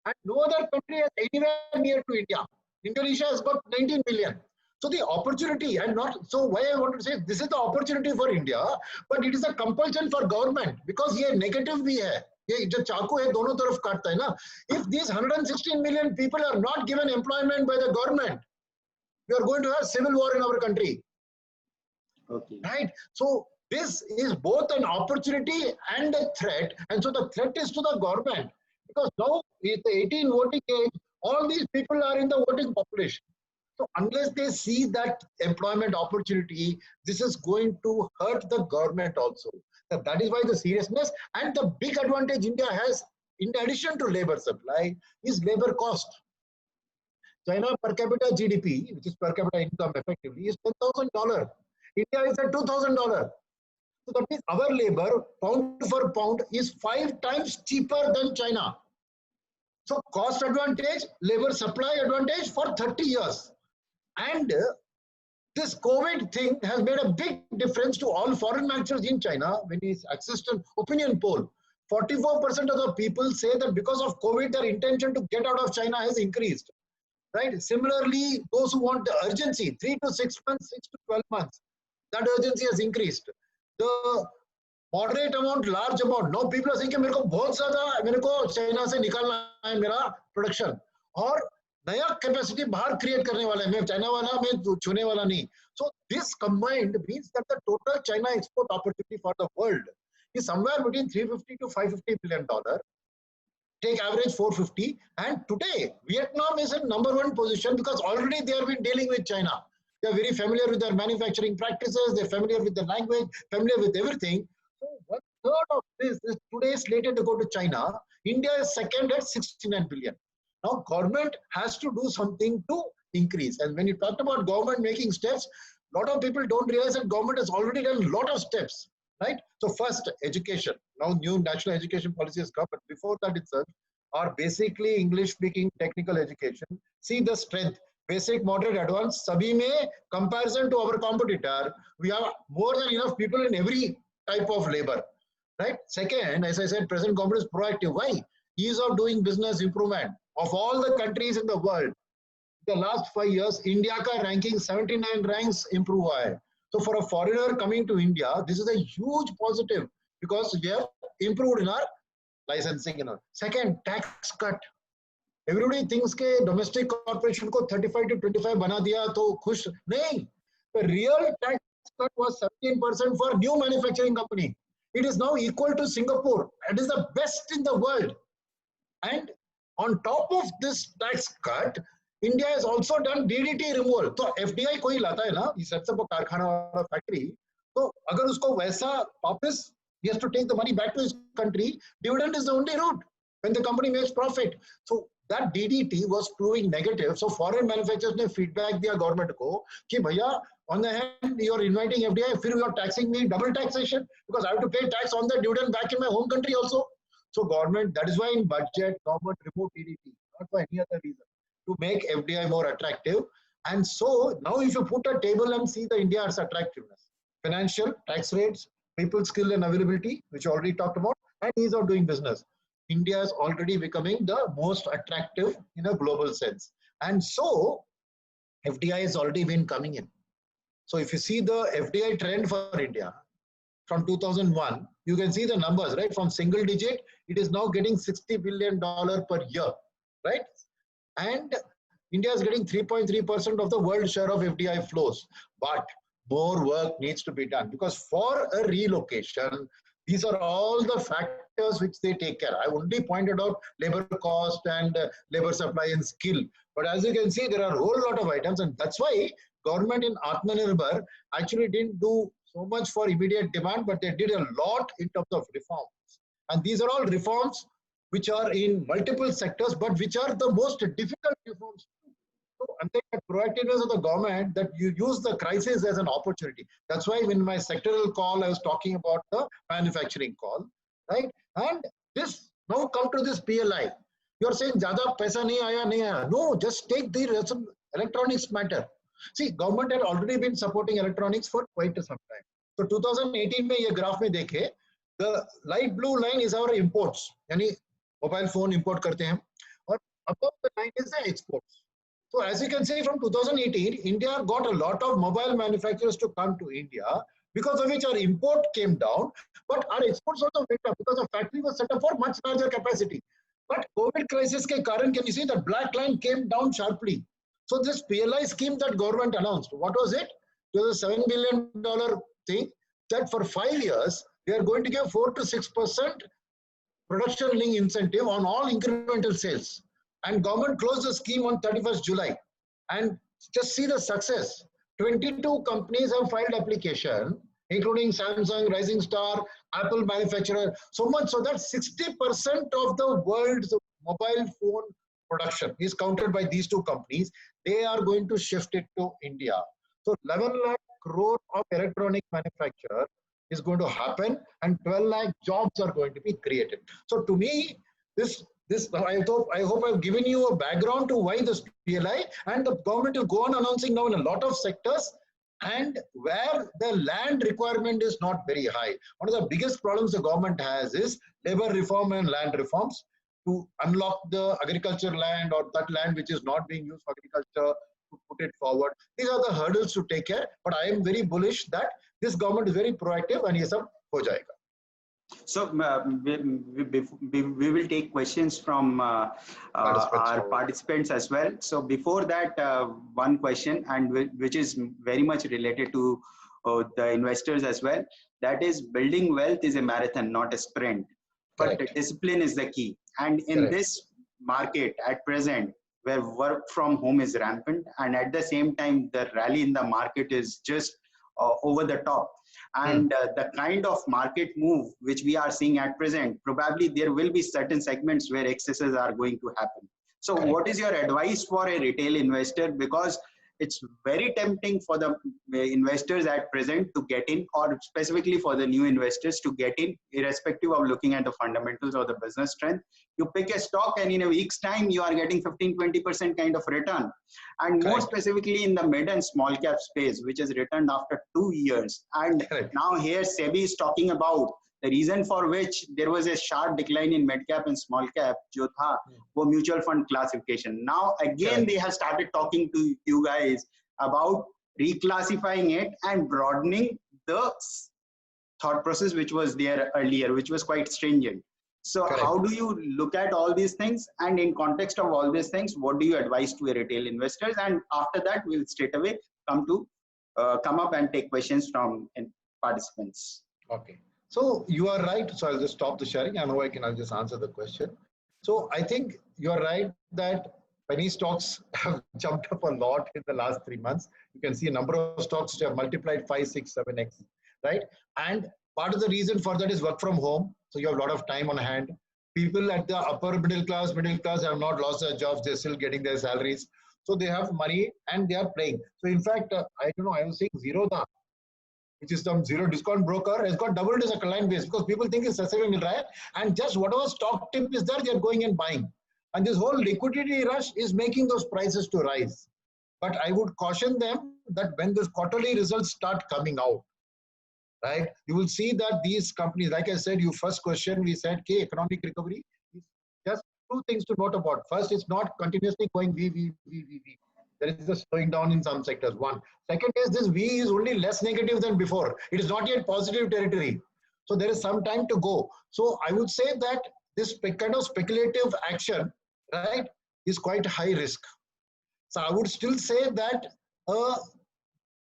And no other country is anywhere near to India. Indonesia has got 19 million. So the opportunity, and not, so why I want to say this is the opportunity for India, but it is a compulsion for government because ये negative भी है. ये जो चाकू है दोनों तरफ काटता है ना. If these 116 million people are not given employment by the government, we are going to have civil war in our country. Okay. Right? So this is both an opportunity and a threat. And so the threat is to the government because now with the 18 voting age, all these people are in the voting population. So unless they see that employment opportunity, this is going to hurt the government also. So that is why the seriousness and the big advantage India has in addition to labor supply is labor cost. China per capita GDP, which is per capita income effectively, is $10,000. India is at $2,000. So that means our labor pound for pound is 5 times cheaper than China. So cost advantage, labor supply advantage for 30 years. And this COVID thing has made a big difference to all foreign manufacturers in China. When it's accessed an opinion poll, 44% of the people say that because of COVID, their intention to get out of China has increased. Right? Similarly, those who want the urgency, 3 to 6 months, 6 to 12 months, that urgency has increased. The moderate amount, large amount, now people are saying कि मेरे को बहुत ज़्यादा मेरे को China से निकालना है मेरा प्रोडक्शन और नया कैपेसिटी बाहर क्रिएट करने वाला है. मैं चाइना वाला मैं छूने वाला नहीं. So this combined means that the total China export opportunity for the world is somewhere between $350 to $550 billion. Take average 450, and today Vietnam is in #1 position because already they have been dealing with China. They are very familiar with their manufacturing practices, they're familiar with the language, familiar with everything. So 1/3 of this is today slated to go to China. India is second at 69 billion. Now government has to do something to increase. And when you talked about government making steps, a lot of people don't realize that government has already done a lot of steps. Right? So first, education. Now new national education policy has come, but before that itself are basically English-speaking technical education. See the strength, basic, moderate, advanced. Sabhi mein, comparison to our competitor, we have more than enough people in every type of labor. Right? Second, as I said, present government is proactive. Why? Ease of doing business improvement. Of all the countries in the world, the last 5 years, India ka ranking 79 ranks improve हुआ है. So for a foreigner coming to India, this is a huge positive because we have improved in our licensing. Second, tax cut. Everybody thinks के domestic corporation को 35 to 25 बना दिया तो खुश नहीं. The real tax cut was 17% for new manufacturing company. It is now equal to Singapore. It is the best in the world. And on top of this tax cut, India has also done DDT removal. तो FDI कोई लाता है ना, he sets up a कारखाना or a factory. तो अगर उसको वैसा वापस, he has to take the money back to his country. Dividend is the only route when the company makes profit. So that DDT was proving negative. So foreign manufacturers ने feedback दिया government को कि भैया on the hand you are inviting FDI, फिर you are taxing me double taxation because I have to pay tax on the dividend back in my home country also. So government, that is why in budget government removed DDT, not for any other reason, to make FDI more attractive. And so now if you put a table and see the India's attractiveness, financial, tax rates, people skill and availability, which I already talked about, and ease of doing business, India is already becoming the most attractive in a global sense. And so FDI has already been coming in. So if you see the FDI trend for India from 2001, you can see the numbers, right? From single digit, it is now getting $60 billion per year, right? And India is getting 3.3% of the world share of FDI flows. But more work needs to be done, because for a relocation, these are all the factors which they take care. I only pointed out labor cost and labor supply and skill. But as you can see, there are a whole lot of items, and that's why government in Atmanirbhar actually didn't do so much for immediate demand, but they did a lot in terms of reforms. And these are all reforms which are in multiple sectors, but which are the most difficult reforms. So, and the proactiveness of the government, that you use the crisis as an opportunity. That's why in my sectoral call, I was talking about the manufacturing call, right? And this, now come to this PLI. You're saying, Jada paisa nahi aaya, nahi aaya. No, just take the electronics matter. See, government had already been supporting electronics for quite some time. So 2018 में ये graph में देखे, the light blue line is our imports, यानी mobile phone import करते हैं, और above the line is the exports. So as you can see, from 2018, India got a lot of mobile manufacturers to come to India, because of which our import came down, but our exports also went up because the factory was set up for much larger capacity. But COVID crisis के कारण, can you see that black line came down sharply? So this PLI scheme that government announced, what was it? It was a $7 billion thing that for 5 years, they are going to give 4 to 6% production link incentive on all incremental sales. And government closed the scheme on 31st July. And just see the success. 22 companies have filed application, including Samsung, Rising Star, Apple manufacturer, so much so that 60% of the world's mobile phone production is counted by these two companies. They are going to shift it to India. So 11 lakh crore of electronic manufacturer is going to happen, and 12 lakh jobs are going to be created. So to me, this I hope I've given you a background to why this PLI, and the government will go on announcing now in a lot of sectors, and where the land requirement is not very high. One of the biggest problems the government has is labor reform and land reforms, to unlock the agriculture land or that land which is not being used for agriculture, to put it forward. These are the hurdles to take care. But I am very bullish that this government is very proactive, and ये सब हो जाएगा. So we will take questions from our participants as well. So before that, one question, and which is very much related to the investors as well. That is, building wealth is a marathon, not a sprint. But Correct. Discipline is the key. And in Correct. this market at present, where work from home is rampant, and at the same time, the rally in the market is just over the top. And the kind of market move which we are seeing at present, probably there will be certain segments where excesses are going to happen. So Correct. What is your advice for a retail investor? Because it's very tempting for the investors at present to get in, or specifically for the new investors to get in, irrespective of looking at the fundamentals or the business strength. You pick a stock, and in a week's time, you are getting 15-20% kind of return. And more specifically in the mid and small cap space, which is returned after 2 years. And now here SEBI is talking about the reason for which there was a sharp decline in mid cap and small cap, jo tha, wo mutual fund classification. Now again, they have started talking to you guys about reclassifying it and broadening the thought process which was there earlier, which was quite stringent. So how do you look at all these things? And in context of all these things, what do you advise to a retail investors? And after that, we'll straight away come up and take questions from participants. Okay. So you are right. So I'll just stop the sharing. I'll just answer the question. So I think you're right that penny stocks have jumped up a lot in the last 3 months. You can see a number of stocks which have multiplied 5, 6, 7x, right? And part of the reason for that is work from home. So you have a lot of time on hand. People at the upper middle class have not lost their jobs. They're still getting their salaries. So they have money and they are playing. So in fact, I was saying Zerodha, which is some zero discount broker, has got doubled as a client base because people think it's SSV mil raha hai, and just whatever stock tip is there, they are going and buying. And this whole liquidity rush is making those prices to rise. But I would caution them that when those quarterly results start coming out, right, you will see that these companies, like I said, your first question, we said, okay, economic recovery, just 2 things to note about. First, it's not continuously going V. There is a slowing down in some sectors. One. Second is this V is only less negative than before. It is not yet positive territory. So there is some time to go. So I would say that this kind of speculative action, right, is quite high risk. So I would still say that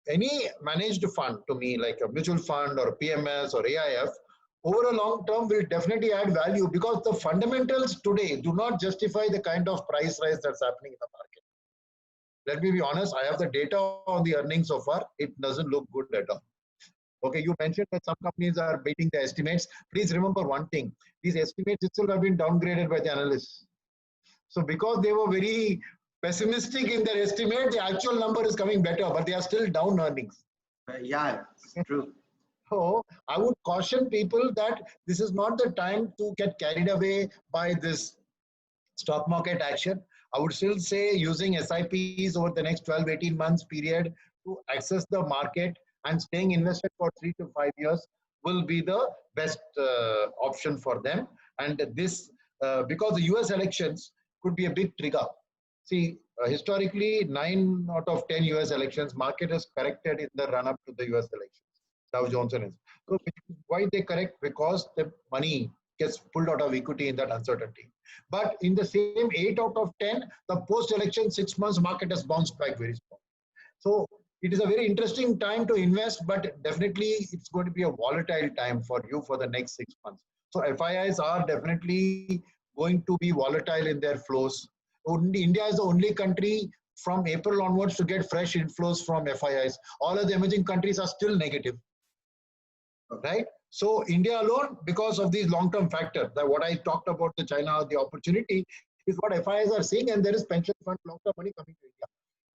any managed fund to me, like a mutual fund or PMS or AIF, over a long term will definitely add value because the fundamentals today do not justify the kind of price rise that's happening in the market. Let me be honest, I have the data on the earnings so far. It doesn't look good at all. Okay, you mentioned that some companies are beating the estimates. Please remember one thing. These estimates itself have been downgraded by the analysts. So because they were very pessimistic in their estimate, the actual number is coming better, but they are still down earnings. Yeah, it's true. So I would caution people that this is not the time to get carried away by this stock market action. I would still say using SIPs over the next 12-18 months period to access the market and staying invested for 3 to 5 years will be the best option for them. And this, because the US elections could be a big trigger. See, historically, 9 out of 10 US elections, market has corrected in the run-up to the US elections. Dow Jones and so why they correct? Because the money gets pulled out of equity in that uncertainty. But in the same 8 out of 10, the post-election 6 months market has bounced back very strong. So it is a very interesting time to invest, but definitely it's going to be a volatile time for you for the next 6 months. So FIIs are definitely going to be volatile in their flows. India is the only country from April onwards to get fresh inflows from FIIs. All of the emerging countries are still negative. Right? So India alone, because of these long-term factors, that what I talked about the China, the opportunity is what FIIs are seeing, and there is pension fund long-term money coming to India.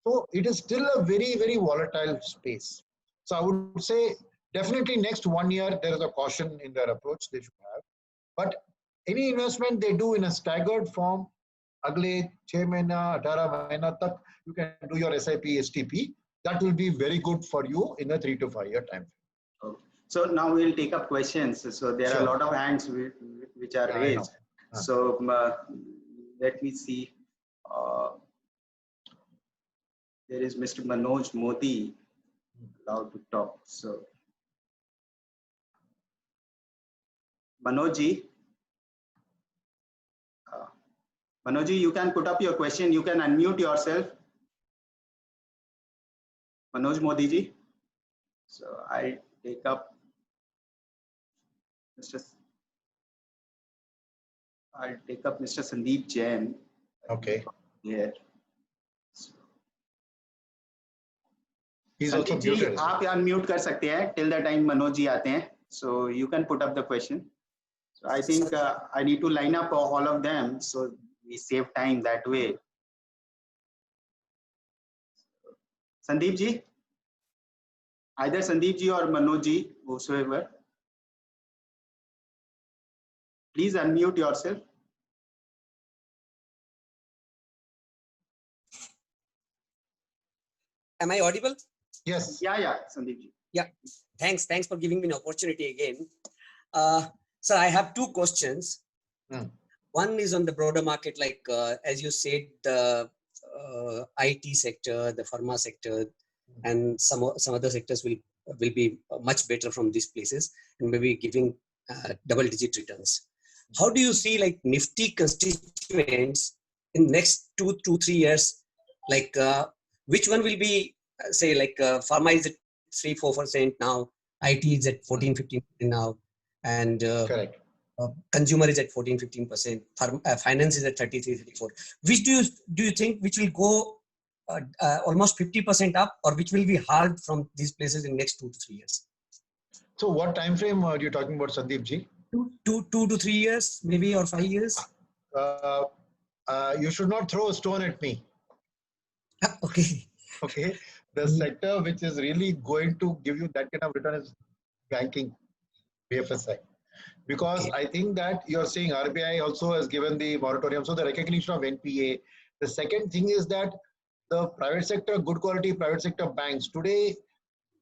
So it is still a very, very volatile space. So I would say definitely next 1 year, there is a caution in their approach they should have. But any investment they do in a staggered form, agle 6 mahina, 18 mahina tak, you can do your SIP, STP. That will be very good for you in a 3 to 5 year time. Okay. So now we'll take up questions. So there are a lot of hands which are raised. So let me see. There is Mr. Manoj Modi allowed to talk. So Manojji, Manojji, you can put up your question. You can unmute yourself. Manoj Modi ji. So I'll take up Mr. Sandeep Jain. Okay. Here. He's also muted. आप unmute कर सकते हैं till the time Manoj ji आते हैं. So you can put up the question. So I think I need to line up all of them so we save time that way. Sandeep ji, either Sandeep ji or Manoj ji, whosoever. Please unmute yourself. Am I audible? Yes. Yeah, Sandeep ji. Yeah, thanks for giving me an opportunity again. So I have two questions. One is on the broader market, like as you said, the IT sector, the pharma sector, and some other sectors will be much better from these places and maybe giving double-digit returns. How do you see like Nifty constituents in next 2-3 years? Like which one will be, say, like pharma is at 3-4% now, IT is at 14-15% now, and correct. Consumer is at 14-15%, finance is at 33-34%. Which do you think which will go almost 50% up, or which will be hard from these places in next 2 to 3 years? So what time frame are you talking about, Sandeep ji? 2 to 3 years, maybe, or 5 years. You should not throw a stone at me. Okay. Okay. The sector which is really going to give you that kind of return is banking, BFSI. Because I think that you're saying RBI also has given the moratorium, so the recognition of NPA. The second thing is that the private sector, good quality private sector banks, today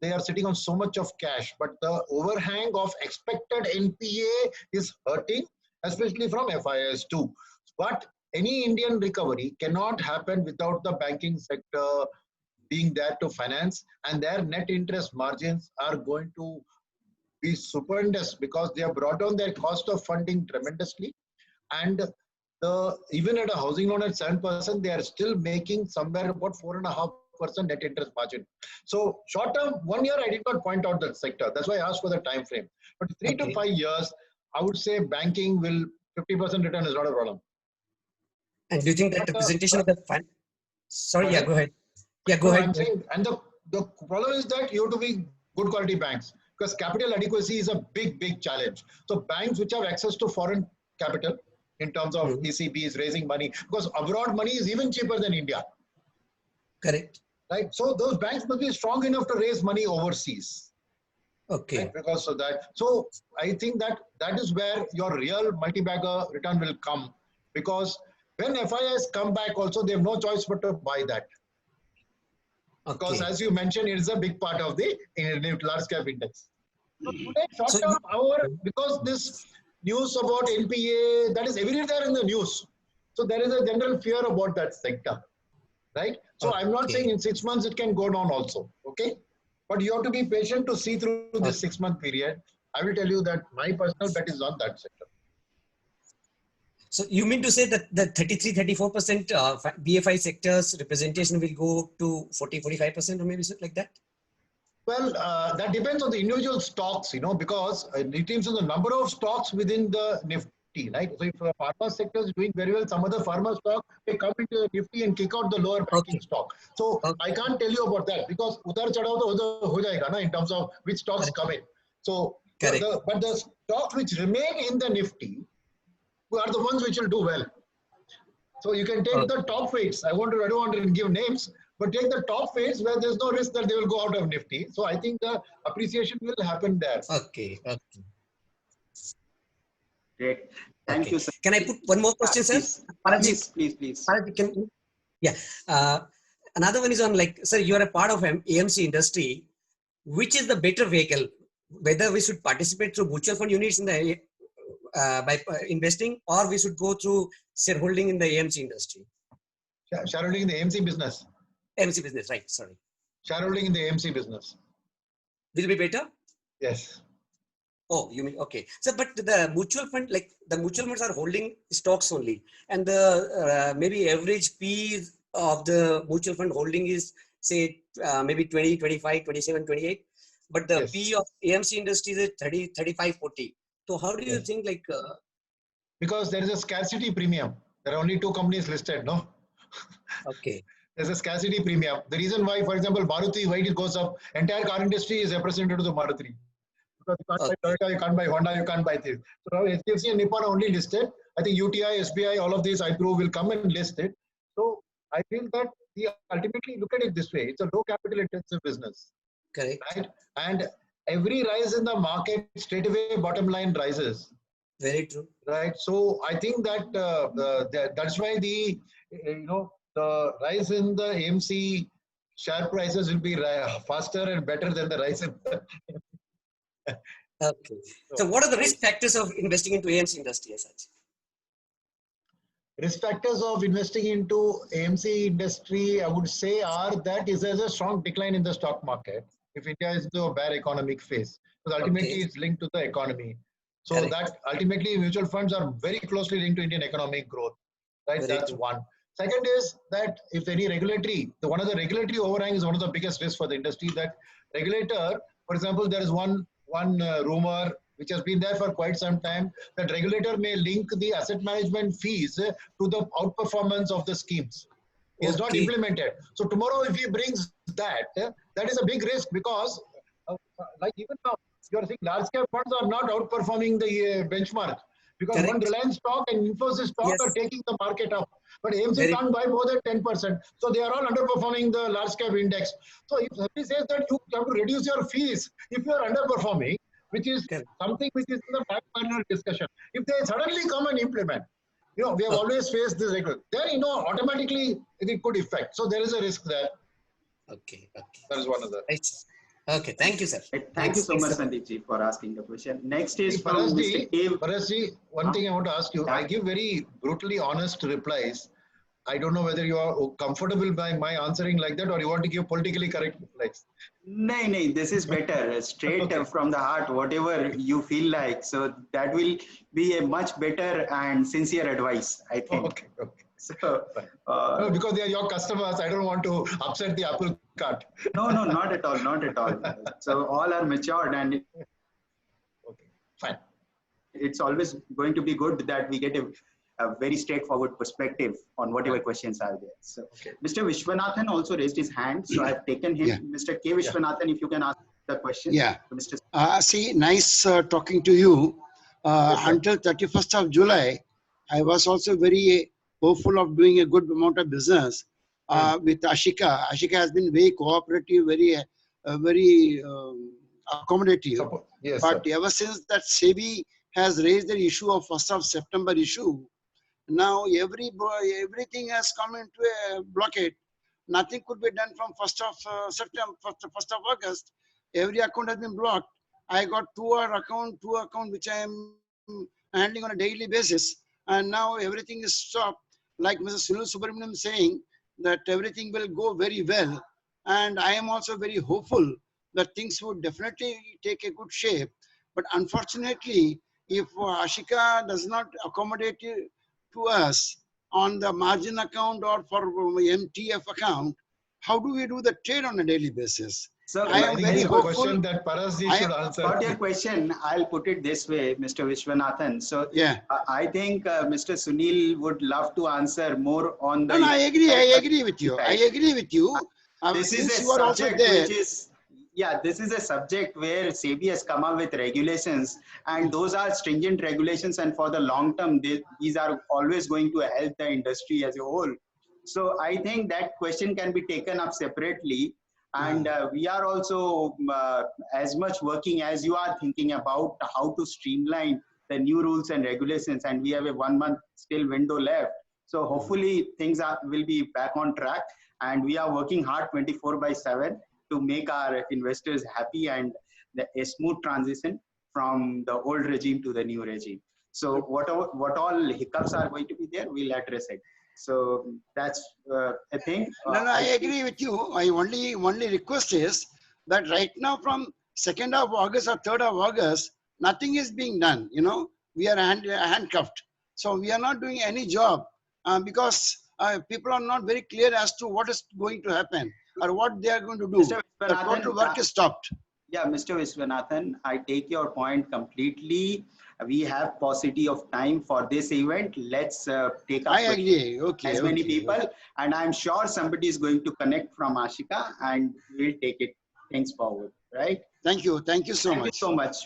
they are sitting on so much of cash, but the overhang of expected NPA is hurting, especially from FIIs too. But any Indian recovery cannot happen without the banking sector being there to finance, and their net interest margins are going to be stupendous because they have brought down their cost of funding tremendously. And even at a housing loan at 7%, they are still making somewhere about 4.5% net interest margin. So short term, 1 year, I did not point out that sector. That's why I asked for the time frame. But 3 to 5 years, I would say banking will 50% return is not a problem. And do you think that the presentation of the fund? Sorry, yeah, go ahead. Yeah, go ahead. I'm saying, and the problem is that you have to be good quality banks because capital adequacy is a big challenge. So banks which have access to foreign capital in terms of ECBs raising money, because abroad money is even cheaper than India. Correct. Right. So those banks must be strong enough to raise money overseas. Okay. Right? Because of that. So I think that is where your real multi-bagger return will come, because when FIIs come back also, they have no choice but to buy that. Because as you mentioned, it is a big part of the large cap index. So today, short term, however, because this news about NPA, that is everywhere there in the news. So there is a general fear about that sector, right? So I'm not saying in 6 months it can go down also, okay? But you have to be patient to see through this 6 month period. I will tell you that my personal bet is on that sector. So you mean to say that the 33-34% BFI sector's representation will go to 40-45% or maybe something like that? Well, that depends on the individual stocks, because it depends on the number of stocks within the Nifty, right? So if the pharma sector is doing very well, some other pharma stock may come into the Nifty and kick out the lower banking stock. So I can't tell you about that because utar chadhav to ho jayega na in terms of which stocks come in. So, but the stocks which remain in the Nifty are the ones which will do well. So you can take the top weights. I don't want to give names, but take the top weights where there's no risk that they will go out of Nifty. So I think the appreciation will happen there. Okay. Great. Thank you, sir. Can I put one more question, sir? Please. Yeah. Another one is on sir, you are a part of AMC industry. Which is the better vehicle? Whether we should participate through mutual fund units in the by investing, or we should go through shareholding in the AMC industry? Shareholding in the AMC business. AMC business, right? Sorry. Shareholding in the AMC business. Will be better? Yes. Oh, you mean, okay. So, but the mutual fund, the mutual funds are holding stocks only. And the maybe average P of the mutual fund holding is, say, maybe 20, 25, 27, 28. But the P of AMC industry is 30, 35, 40. So how do you think because there is a scarcity premium. There are only 2 companies listed, no? Okay. There's a scarcity premium. The reason why, for example, Maruti, why it goes up, entire car industry is represented to the Maruti. Because you can't buy Toyota, you can't buy Honda, you can't buy this. So now HDFC and Nippon are only listed. I think UTI, SBI, all of these IPO will come and list it. So I feel that we ultimately look at it this way. It's a low capital intensive business. Correct. Right? And every rise in the market, straight away bottom line rises. Very true. Right. So I think that that's why the rise in the AMC share prices will be faster and better than the rise in the Okay. So what are the risk factors of investing into AMC industry as such? Risk factors of investing into AMC industry, I would say, are that there's a strong decline in the stock market if India is into a bad economic phase. Because ultimately it's linked to the economy. So that ultimately mutual funds are very closely linked to Indian economic growth. Right? That's one. Second is that if any regulatory, one of the regulatory overhang is one of the biggest risks for the industry. That regulator, for example, there is one rumor which has been there for quite some time, that regulator may link the asset management fees to the outperformance of the schemes. It's not implemented. So tomorrow, if he brings that, that is a big risk because, like even now, you are seeing large cap funds are not outperforming the benchmark because one Reliance stock and Infosys stock are taking the market up. But AMC can't buy more than 10%. So they are all underperforming the large cap index. So if somebody says that you have to reduce your fees if you are underperforming, which is something which is in the back burner discussion. If they suddenly come and implement, we have always faced this regular. Then, automatically it could affect. So there is a risk there. Okay. That is one of the. Right. Okay, thank you, sir. Thank you so much, sir. Sandeep ji, for asking the question. Next is from Paras Mr. K. ji, one thing I want to ask you. I give very brutally honest replies. I don't know whether you are comfortable by my answering like that, or you want to give politically correct replies. No, this is better. Straight Okay. from the heart, whatever you feel like. So that will be a much better and sincere advice, I think. Okay. So, no, because they are your customers, I don't want to upset the apple cart. No, not at all, not at all. So all are matured, and okay, fine. It's always going to be good that we get a very straightforward perspective on whatever questions are there. So, okay. Mr. Vishwanathan also raised his hand, so I've taken him. Yeah. Mr. K. Vishwanathan, if you can ask the question. Yeah. Mr. See, nice talking to you. Yes, Until 31st of July, I was also very hopeful of doing a good amount of business with Ashika. Ashika has been very cooperative, very accommodative. Yes, but sir. ever since that SEBI has raised the issue of 1st of September issue, now everything has come into a blockade. Nothing could be done from 1st of September, 1st of August. Every account has been blocked. I got two account which I am handling on a daily basis, and now everything is stopped. Like Mr. Sunil Subramaniam saying that everything will go very well, and I am also very hopeful that things would definitely take a good shape. But unfortunately, if Ashika does not accommodate to us on the margin account or for MTF account, how do we do the trade on a daily basis? So I am very hopeful. Question that Parasji should answer. About your question, I'll put it this way, Mr. Vishwanathan. So yeah, I think Mr. Sunil would love to answer more on the. No, I agree with you. I agree with you. This is Since a you are also subject there, which is, yeah, this is a subject where SEBI has come up with regulations, and those are stringent regulations, and for the long term, these are always going to help the industry as a whole. So I think that question can be taken up separately, and we are also as much working as you are thinking about how to streamline the new rules and regulations, and we have a 1 month still window left. So hopefully things will be back on track, and we are working hard 24/7 to make our investors happy and a smooth transition from the old regime to the new regime. So what all hiccups are going to be there, we'll address it. So that's a thing. I agree with you. I only request is that right now from 2nd of August or 3rd of August, nothing is being done. We are handcuffed. So we are not doing any job because people are not very clear as to what is going to happen or what they are going to do. The total work is stopped. Yeah, Mr. Vishwanathan, I take your point completely. We have paucity of time for this event. Let's take up as many people. And I'm sure somebody is going to connect from Ashika, and we'll take things forward, right? Thank you. Thank you so much. Thank you so much.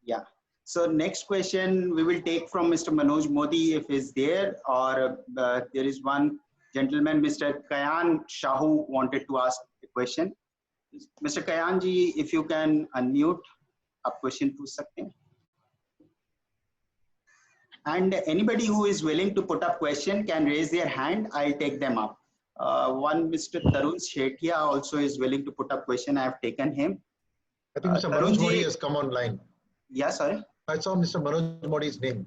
Yeah. So next question we will take from Mr. Manoj Modi if he's there, or there is one gentleman, Mr. Kayan Shahu, wanted to ask a question. Mr. Kayan ji, if you can unmute, a question to सकते हैं. And anybody who is willing to put up question can raise their hand. I'll take them up. One Mr. Tarun Shethia also is willing to put up question. I have taken him. I think Mr. Manoj Modi has come online. Yeah, sorry. I saw Mr. Manoj Modi's name.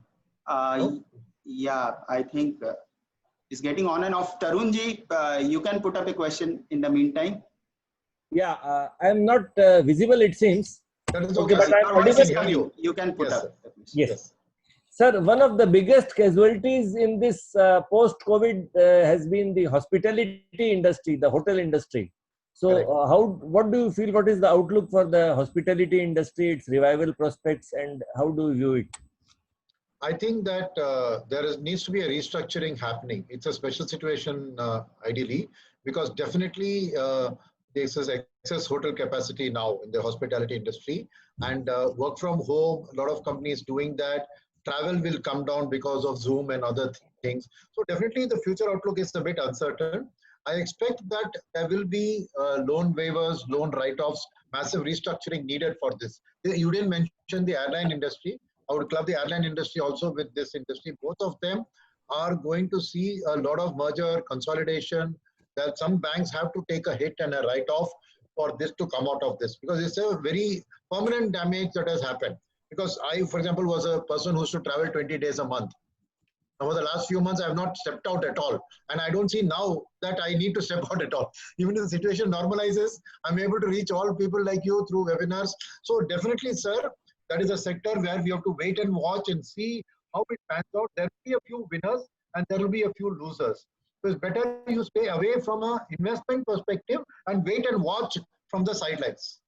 Yeah, I think it's getting on and off. Tarun ji, you can put up a question in the meantime. Yeah, I am not visible, it seems. That is okay, but I'm audible. You can put up. Yes. Sir, one of the biggest casualties in this post-COVID has been the hospitality industry, the hotel industry. So what do you feel, what is the outlook for the hospitality industry, its revival prospects, and how do you view it? I think that needs to be a restructuring happening. It's a special situation ideally, because definitely this is excess hotel capacity now in the hospitality industry, and work from home, a lot of companies doing that. Travel will come down because of Zoom and other things. So definitely the future outlook is a bit uncertain. I expect that there will be loan waivers, loan write-offs, massive restructuring needed for this. You didn't mention the airline industry. I would club the airline industry also with this industry. Both of them are going to see a lot of merger, consolidation, that some banks have to take a hit and a write-off for this to come out of this, because it's a very permanent damage that has happened. Because I, for example, was a person who used to travel 20 days a month. Over the last few months, I have not stepped out at all. And I don't see now that I need to step out at all. Even if the situation normalizes, I'm able to reach all people like you through webinars. So definitely, sir, that is a sector where we have to wait and watch and see how it pans out. There will be a few winners and there will be a few losers. So it's better you stay away from an investment perspective and wait and watch from the sidelines.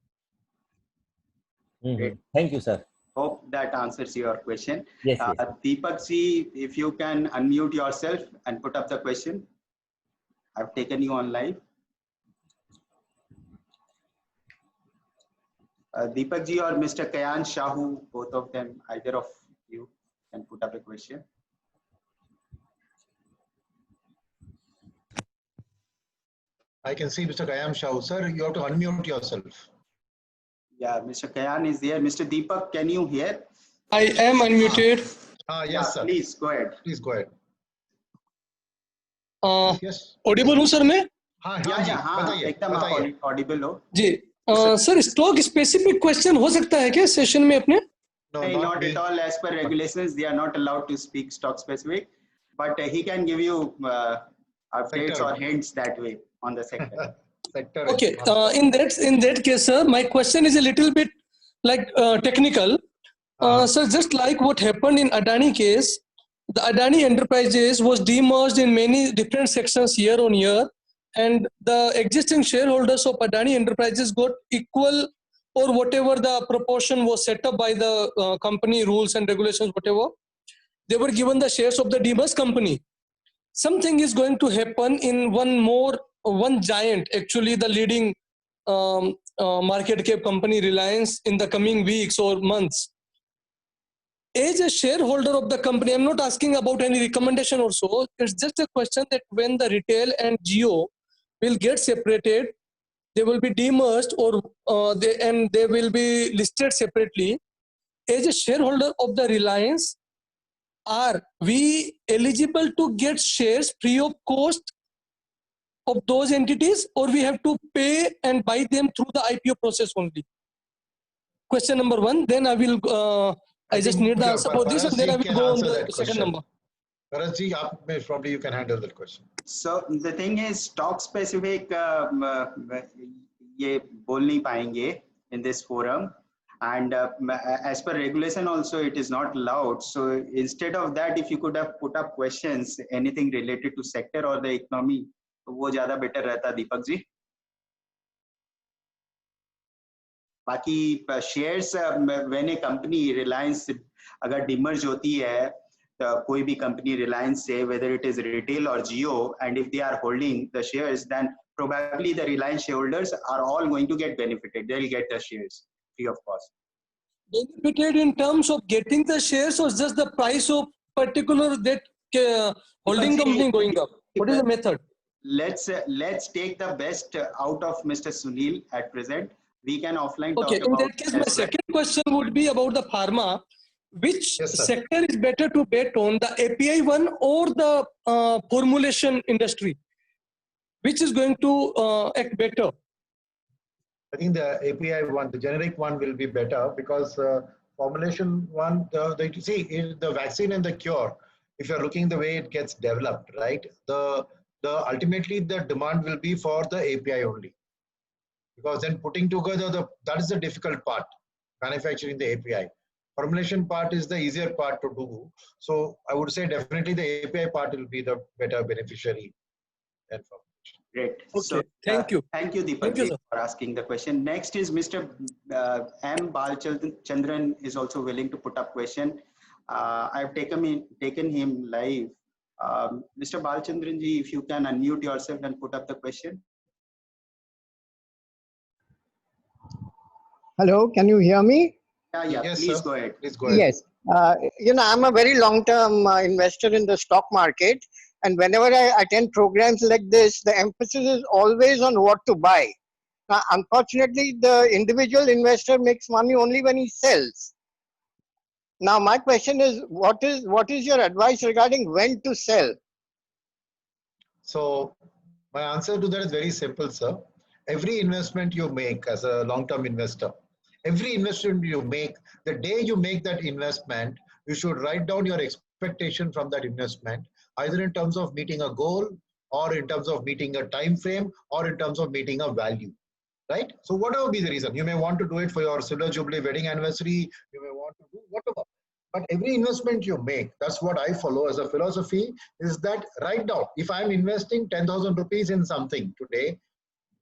Thank you, sir. Hope that answers your question. Yes, yes. Deepak ji, if you can unmute yourself and put up the question. I've taken you on live. Deepak ji or Mr. Kayan Shahu, both of them, either of you can put up a question. I can see Mr. Kayan Shahu. Sir, you have to unmute yourself. Yeah, Mr. Kayan is there. Mr. Deepak, can you hear? I am unmuted. Yes, yeah, sir. Please go ahead. Please go ahead. Yes. Audible हूँ sir मैं? हाँ, एकदम audible हो. जी. Sir stock specific question हो सकता है क्या session में अपने? No, not at all. As per regulations, they are not allowed to speak stock specific, but he can give you updates or hints that way on the sector. Okay. In that case, sir, my question is a little bit like technical. So just like what happened in Adani case, the Adani Enterprises was demerged in many different sections year on year, and the existing shareholders of Adani Enterprises got equal or whatever the proportion was set up by the company rules and regulations, whatever. They were given the shares of the demerged company. Something is going to happen in one giant, actually the leading market cap company, Reliance, in the coming weeks or months. As a shareholder of the company, I'm not asking about any recommendation or so. It's just a question that when the retail and Jio will get separated, they will be demerged or they will be listed separately. As a shareholder of the Reliance, are we eligible to get shares free of cost of those entities, or we have to pay and buy them through the IPO process only? Question number one. Then I will. I just need the answer for this, and then I will go on the second number. Parasji, probably you can handle that question. So the thing is, stock specific ये बोल नहीं पाएंगे in this forum, and as per regulation also it is not allowed. So instead of that, if you could have put up questions, anything related to sector or the economy, वो ज़्यादा better रहता दीपक जी. बाकी shares when a company Reliance अगर demerge होती है, कोई भी company Reliance से, whether it is retail or Jio, and if they are holding the shares, then probably the Reliance shareholders are all going to get benefited. They'll get the shares free of cost. Benefited in terms of getting the shares, or just the price of particular that holding company going up? What is the method? Let's take the best out of Mr. Sunil at present. We can offline talk about. Okay, in that case, my second question would be about the pharma. Which sector is better to bet on, the API one or the formulation industry? Which is going to act better? I think the API one, the generic one, will be better, because formulation one, the vaccine and the cure, if you're looking the way it gets developed, right? Ultimately the demand will be for the API only, because then putting together that is the difficult part, manufacturing the API. Formulation part is the easier part to do. So I would say definitely the API part will be the better beneficiary. Great. Okay. So, thank you. Thank you, Deepak, for asking the question. Next is Mr. M. Balchandran is also willing to put up question. I've taken him live. Mr. Balchandran ji, if you can unmute yourself and put up the question. Hello, can you hear me? Yeah, yes, please sir. Go ahead. Please go ahead. Yes, I'm a very long-term investor in the stock market, and whenever I attend programs like this, the emphasis is always on what to buy. Unfortunately, the individual investor makes money only when he sells. Now, my question is, what is your advice regarding when to sell? So my answer to that is very simple, sir. every investment you make as a long-term investor, every investment you make, the day you make that investment, you should write down your expectation from that investment, either in terms of meeting a goal, or in terms of meeting a time frame, or in terms of meeting a value, right? So whatever be the reason, you may want to do it for your silver jubilee wedding anniversary, you may want to do whatever. But every investment you make, that's what I follow as a philosophy, is that write down, if I'm investing 10,000 rupees in something today,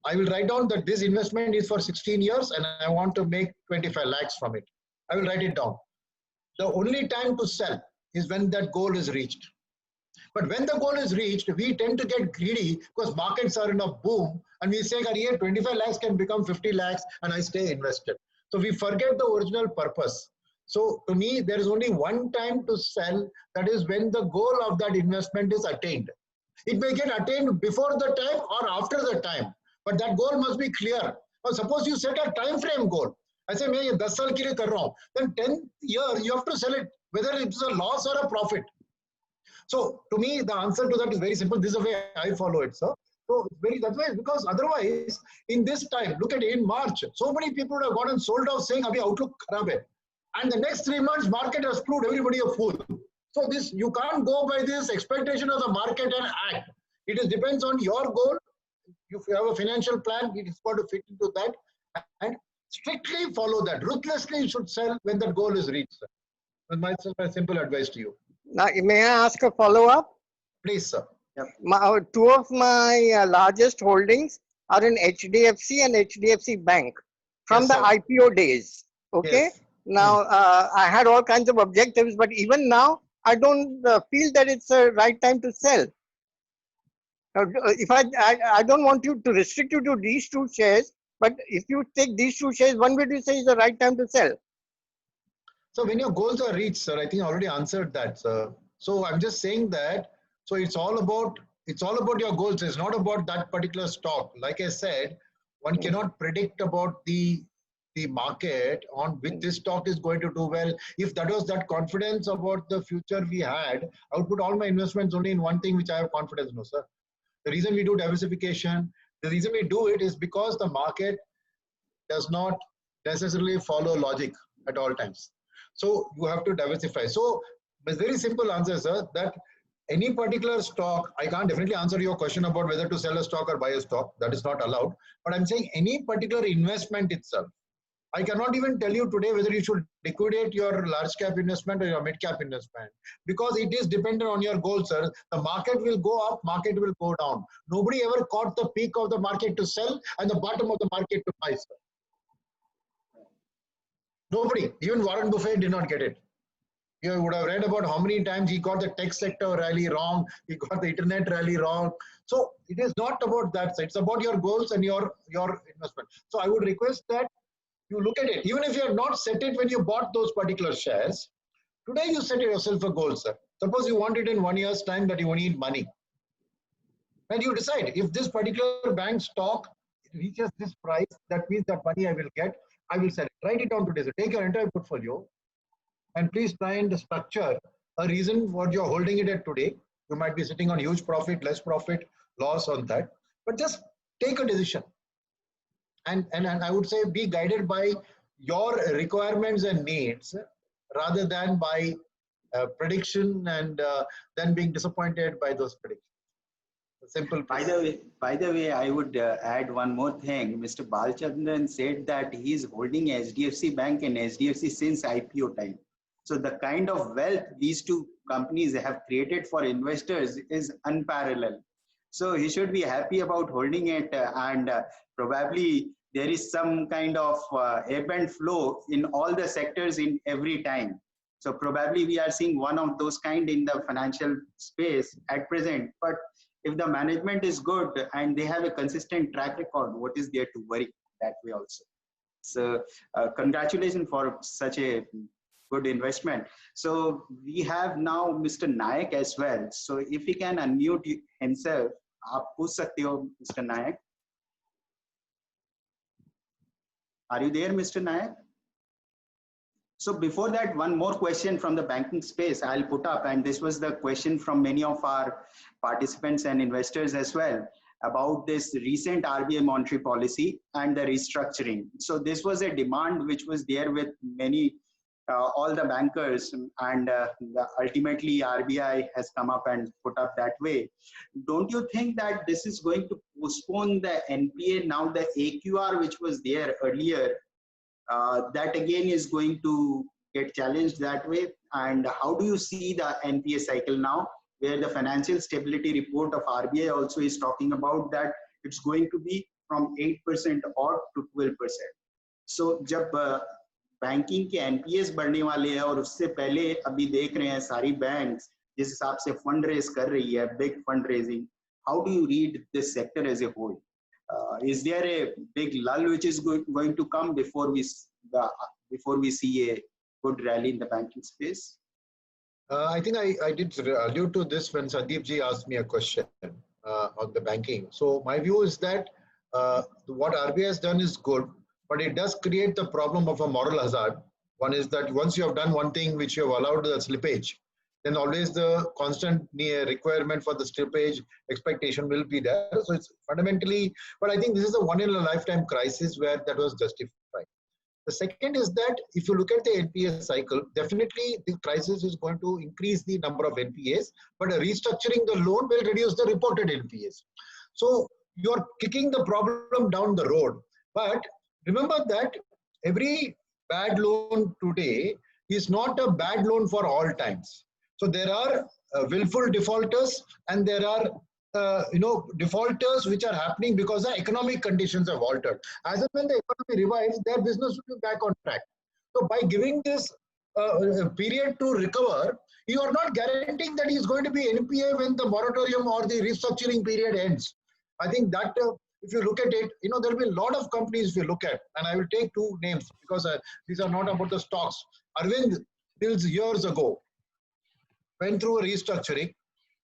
I will write down that this investment is for 16 years and I want to make 25 lakhs from it. I will write it down. The only time to sell is when that goal is reached. But when the goal is reached, we tend to get greedy because markets are in a boom and we say, 25 lakhs can become 50 lakhs and I stay invested. So we forget the original purpose. So to me, there is only one time to sell, that is when the goal of that investment is attained. It may get attained before the time or after the time, but that goal must be clear. Now, suppose you set a time frame goal. I say, मैं 10 साल के लिए कर रहा हूँ. Then 10 years you have to sell it, whether it's a loss or a profit. So to me, the answer to that is very simple. This is the way I follow it, sir. So that's why, because otherwise, in this time, look at it, in March, so many people would have gone and sold off saying, "Abhi outlook kharab hai." And the next 3 months, market has proved everybody a fool. So this, you can't go by this expectation of the market and act. It depends on your goal. If you have a financial plan, it is got to fit into that and strictly follow that. Ruthlessly, you should sell when that goal is reached. That's my simple advice to you. Now, may I ask a follow-up? Please, sir. Two of my largest holdings are in HDFC and HDFC Bank from the IPO days. Okay. Yes. Now, I had all kinds of objectives, but even now, I don't feel that it's the right time to sell. Now, if I don't want you to restrict you to these two shares, but if you take these two shares, when would you say is the right time to sell? So when your goals are reached, sir, I think I already answered that, sir. So I'm just saying that, so it's all about your goals. It's not about that particular stock. Like I said, one cannot predict about the market on which this stock is going to do well. If that was that confidence about the future we had, I would put all my investments only in one thing which I have confidence. No, sir. The reason we do diversification, the reason we do it is because the market does not necessarily follow logic at all times. So you have to diversify. So the very simple answer, sir, that any particular stock, I can't definitely answer your question about whether to sell a stock or buy a stock. That is not allowed. But I'm saying any particular investment itself. I cannot even tell you today whether you should liquidate your large cap investment or your mid cap investment, because it is dependent on your goals, sir. The market will go up, market will go down. Nobody ever caught the peak of the market to sell and the bottom of the market to buy, sir. Nobody, even Warren Buffett did not get it. You would have read about how many times he got the tech sector rally wrong, he got the internet rally wrong. So it is not about that, sir. It's about your goals and your investment. So I would request that you look at it, even if you have not set it when you bought those particular shares, today you set yourself a goal, sir. Suppose you want it in 1 year's time that you need money. And you decide, if this particular bank stock reaches this price, that means that money I will get, I will sell it. Write it down today. So take your entire portfolio and please try and structure a reason what you're holding it at today. You might be sitting on huge profit, less profit, loss on that, but just take a decision. And I would say be guided by your requirements and needs rather than by prediction and then being disappointed by those predictions. Simple. By the way, I would add one more thing. Mr. Balchandran said that he is holding HDFC Bank and HDFC since IPO time. So the kind of wealth these two companies have created for investors is unparalleled. So he should be happy about holding it, and probably there is some kind of ebb and flow in all the sectors in every time. So probably we are seeing one of those kind in the financial space at present. But if the management is good and they have a consistent track record, what is there to worry that way also? So congratulations for such a good investment. So we have now Mr. Nayak as well. So if he can unmute himself, आप पूछ सकते हो, Mr. Nayak. Are you there, Mr. Nayak? So before that, one more question from the banking space I'll put up, and this was the question from many of our participants and investors as well. about this recent RBI monetary policy and the restructuring. So this was a demand which was there with many, all the bankers, and ultimately RBI has come up and put up that way. Don't you think that this is going to postpone the NPA? Now the AQR which was there earlier, that again is going to get challenged that way? And how do you see the NPA cycle now, where the financial stability report of RBI also is talking about that it's going to be from 8% or to 12%? So जब banking के NPS बढ़ने वाले हैं और उससे पहले अभी देख रहे हैं सारी बैंक्स जिस हिसाब से फंड रेज कर रही है, big fund raising, how do you read this sector as a whole? Is there a big lull which is going to come before we see a good rally in the banking space? I think I did allude to this when Sandeep ji asked me a question on the banking. So my view is that what RBI has done is good, but it does create the problem of a moral hazard. One is that once you have done one thing which you have allowed the slippage, then always the constant requirement for the slippage expectation will be there. So it's fundamentally, but I think this is a one in a lifetime crisis where that was justified. The second is that if you look at the NPA cycle, definitely the crisis is going to increase the number of NPAs, but restructuring the loan will reduce the reported NPAs. So you're kicking the problem down the road. But remember that every bad loan today is not a bad loan for all times. So there are willful defaulters, and there are defaulters which are happening because the economic conditions have altered. As and when the economy revives, their business will be back on track. So by giving this period to recover, you are not guaranteeing that he is going to be NPA when the moratorium or the restructuring period ends. I think that if you look at it, there will be a lot of companies if you look at, and I will take two names because these are not about the stocks. Arvind Mills years ago went through a restructuring.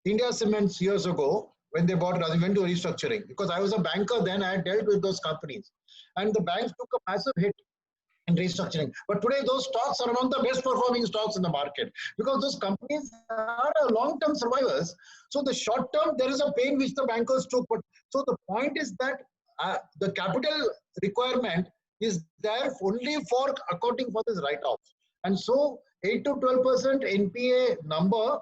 India Cements years ago, when they went to a restructuring, because I was a banker then, I had dealt with those companies, and the banks took a massive hit in restructuring. But today those stocks are among the best performing stocks in the market because those companies are long-term survivors. So the short term, there is a pain which the bankers took. But so the point is that the capital requirement is there only for accounting for this write-offs. And so 8 to 12% NPA number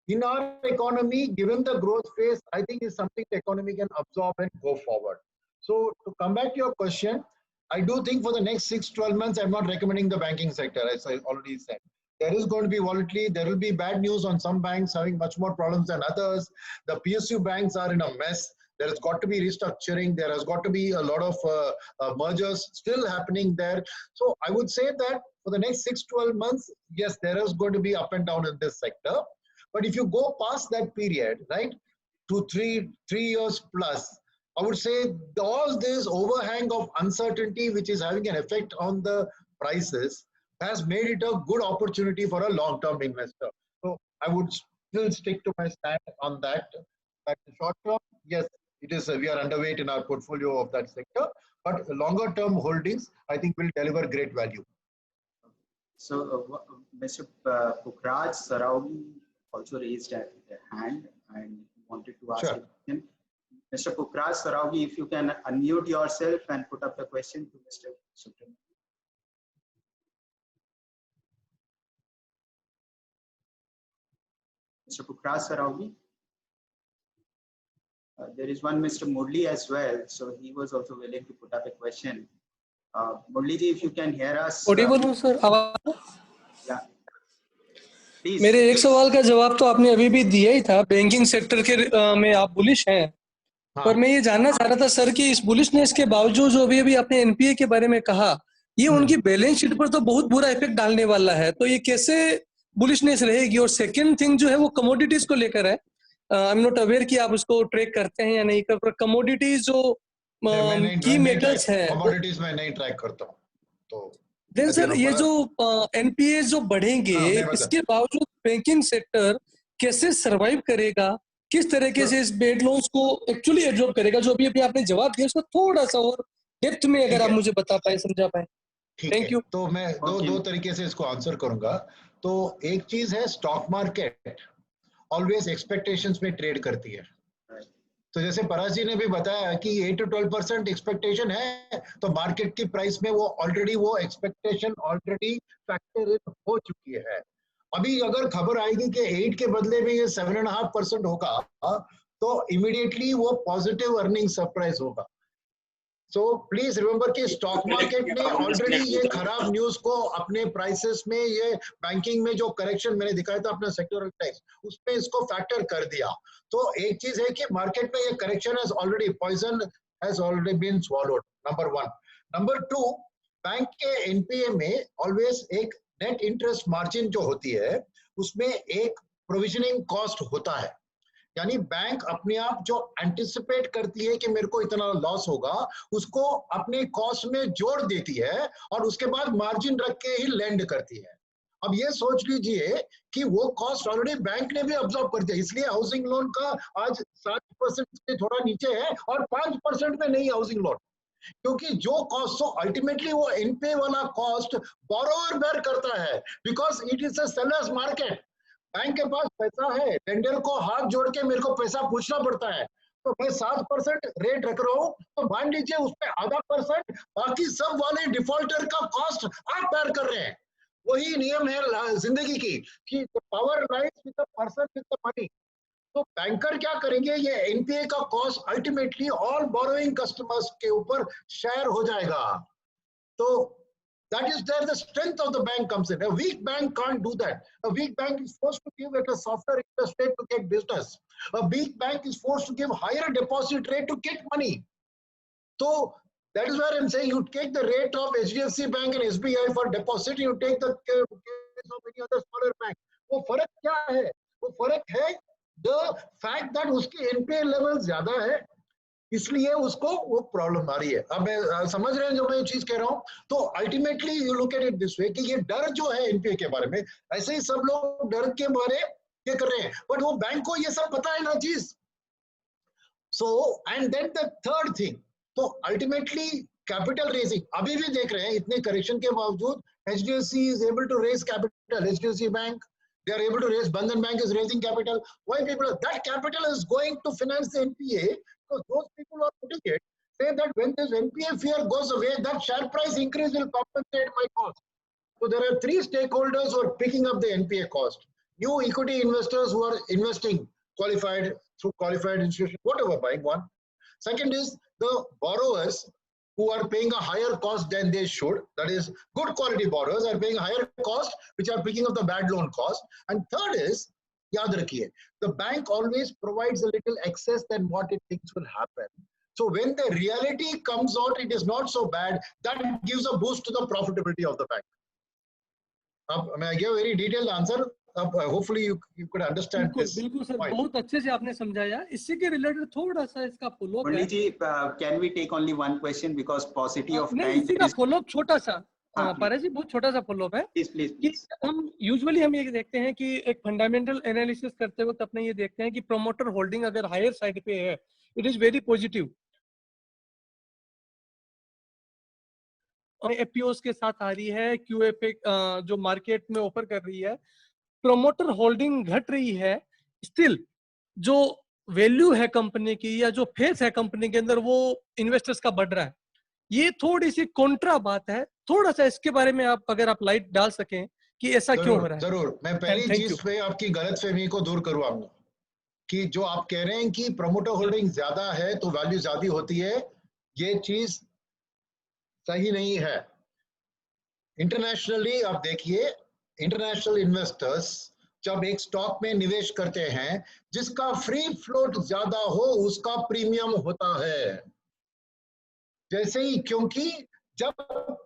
in our economy, given the growth phase, I think is something the economy can absorb and go forward. So to come back to your question, I do think for the next 6-12 months, I'm not recommending the banking sector, as I already said. There is going to be volatility. There will be bad news on some banks having much more problems than others. The PSU banks are in a mess. There has got to be restructuring. There has got to be a lot of mergers still happening there. So I would say that for the next 6-12 months, yes, there is going to be up and down in this sector. But if you go past that period, right, to three years plus, I would say all this overhang of uncertainty, which is having an effect on the prices, has made it a good opportunity for a long-term investor. So I would still stick to my stand on that. At the short term, yes, it is we are underweight in our portfolio of that sector, but longer-term holdings, I think, will deliver great value. So Mr. Pukhraj Saraogi also raised a hand and wanted to ask a question. Mr. Pukhraj Saraogi, if you can unmute yourself and put up the question to Mr. Subramanian. Mr. Pukhraj Saraogi. There is one Mr. Murli as well, so he was also willing to put up a question. Murli ji, if you can hear us. Audible हो sir? Yeah. Please. मेरे एक सवाल का जवाब तो आपने अभी भी दिया ही था, बैंकिंग सेक्टर के में आप बुलिश हैं, पर मैं ये जानना चाह रहा था सर कि इस बुलिशनेस के बावजूद जो अभी आपने एनपीए के बारे में कहा, ये उनकी बैलेंस शीट पर तो बहुत बुरा इफेक्ट डालने वाला है, तो ये कैसे बुलिशनेस रहेगी? और सेकंड थिंग जो है वो कमोडिटीज को लेकर है। आई एम नॉट अवेयर कि आप उसको ट्रैक करते हैं या नहीं, पर कमोडिटीज जो की मेटल्स है, कमोडिटीज में नहीं ट्रैक करता हूं। तो देन सर ये जो एनपीए जो बढ़ेंगे, इसके बावजूद बैंकिंग सेक्टर कैसे सरवाइव करेगा, किस तरीके से इस बेड लोन्स को एक्चुअली एब्जॉर्ब करेगा? जो अभी आपने जवाब दिया उसका थोड़ा सा और डेप्थ में अगर आप मुझे बता पाए, समझा पाए। Thank you. तो मैं दो तरीके से इसको आंसर करूंगा। तो एक चीज है, स्टॉक मार्केट ऑलवेज एक्सपेक्टेशंस में ट्रेड करती है। तो जैसे परास जी ने भी बताया कि 8 to 12% एक्सपेक्टेशन है, तो मार्केट की प्राइस में वो ऑलरेडी वो एक्सपेक्टेशन ऑलरेडी फैक्टर इन हो चुकी है। अभी अगर खबर आएगी कि 8 के बदले में ये 7.5% होगा, तो इमीडिएटली वो पॉजिटिव अर्निंग सरप्राइज होगा। सो प्लीज रिमेंबर कि स्टॉक मार्केट ने ऑलरेडी ये खराब न्यूज को अपने प्राइसेस में, ये बैंकिंग में जो करेक्शन मैंने दिखाया था अपने सेक्टोरल टैक्स, उसमें इसको फैक्टर कर दिया। तो एक चीज है कि मार्केट में ये correction has already, poison has already been swallowed, number 1। Number 2, bank के एनपीए में ऑलवेज एक नेट इंटरेस्ट मार्जिन जो होती है, उसमें एक प्रोविजनिंग कॉस्ट होता है। यानी बैंक अपने आप जो एंटिसिपेट करती है कि मेरे को इतना लॉस होगा, उसको अपने कॉस्ट में जोड़ देती है और उसके बाद मार्जिन रख के ही लेंड करती है। अब ये सोच लीजिए कि वो कॉस्ट ऑलरेडी बैंक ने भी ऑब्जर्व कर दिया, इसलिए हाउसिंग लोन का आज 7% से थोड़ा नीचे है और 5% में नहीं हाउसिंग लोन, क्योंकि जो कॉस्ट, सो अल्टीमेटली वो एनपीए वाला कॉस्ट बोरोवर बेयर करता है, because it is a sellers market. Bank के पास पैसा है, लेंडर को हाथ जोड़ के मेरे को पैसा पूछना पड़ता है, तो मैं 7% रेट रख रहा हूँ, तो मान लीजिए उसमें आधा % बाकी सब वाले डिफॉल्टर का कॉस्ट आप बेयर कर रहे हैं। वही नियम है जिंदगी की कि power lies with the person with the money. तो बैंकर क्या करेंगे, ये एनपीए का cost ultimately all borrowing customers के ऊपर शेयर हो जाएगा। तो that is where the strength of the bank comes in. A weak bank can't do that. A weak bank is forced to give at a softer interest rate to get business. A weak bank is forced to give higher deposit rate to get money. So that is where I'm saying you take the rate of HDFC Bank and SBI for deposit, you take the case of any other smaller bank. वो फर्क क्या है? वो फर्क है the fact that उसकी NPA level ज्यादा है, इसलिए उसको वो प्रॉब्लम आ रही है। अब मैं समझ रहे हैं जो मैं चीज कह रहा हूं। तो ultimately you look at it this way कि ये डर जो है एनपीए के बारे में, ऐसे ही सब लोग डर के बारे ये कर रहे हैं, बट वो बैंक को ये सब पता है ना चीज। So and then the third thing, तो अल्टीमेटली कैपिटल रेजिंग अभी भी देख रहे हैं, इतने करेक्शन के बावजूद HDFC is able to raise capital, HDFC bank they are able to raise, Bandhan Bank is raising capital. Why people, that capital is going to finance the NPA, because those people who are putting it say that when this NPA fear goes away, that share price increase will compensate my cost. So there are 3 stakeholders who are picking up the NPA cost. New equity investors who are investing qualified through qualified institutions, whatever, buying one. Second is the borrowers who are paying a higher cost than they should. That is, good quality borrowers are paying a higher cost, which are picking up the bad loan cost. And third is, yaad rakhiye, the bank always provides a little excess than what it thinks will happen. So when the reality comes out, it is not so bad. That gives a boost to the profitability of the bank. I gave a very detailed answer. Hopefully you could understand this. बिल्कुल sir, बहुत अच्छे से आपने समझाया। इसी के related थोड़ा सा इसका फॉलोअप है। पंडित जी, can we take only one question because paucity of time? नहीं, इसी का फॉलोअप छोटा सा, पारस जी बहुत छोटा सा फॉलोअप है। प्लीज। हम यूजुअली हम ये देखते हैं कि एक फंडामेंटल एनालिसिस करते वक्त अपने ये देखते हैं कि प्रोमोटर होल्डिंग अगर हायर साइड पे है, इट इज वेरी पॉजिटिव। एफपीओस के साथ आ रही है, क्यूएफए जो मार्केट में ऑफर कर रही है, प्रोमोटर होल्डिंग घट रही है, स्टिल जो वैल्यू है कंपनी की या जो फेस है कंपनी के अंदर वो इन्वेस्टर्स का बढ़ रहा है। ये थोड़ी सी कॉन्ट्रा बात है, थोड़ा सा इसके बारे में आप अगर आप लाइट डाल सकें कि ऐसा क्यों हो रहा है। जरूर, मैं पहली चीज पे आपकी गलतफहमी को दूर करवाऊंगा कि जो आप कह रहे हैं कि प्रोमोटर होल्डिंग ज्यादा है तो वैल्यू ज्यादा होती है, ये चीज सही नहीं है। इंटरनेशनली आप देखिए, इंटरनेशनल इन्वेस्टर्स जब एक स्टॉक में निवेश करते हैं, जिसका फ्री फ्लोट ज्यादा हो उसका प्रीमियम होता है। जैसे ही, क्योंकि जब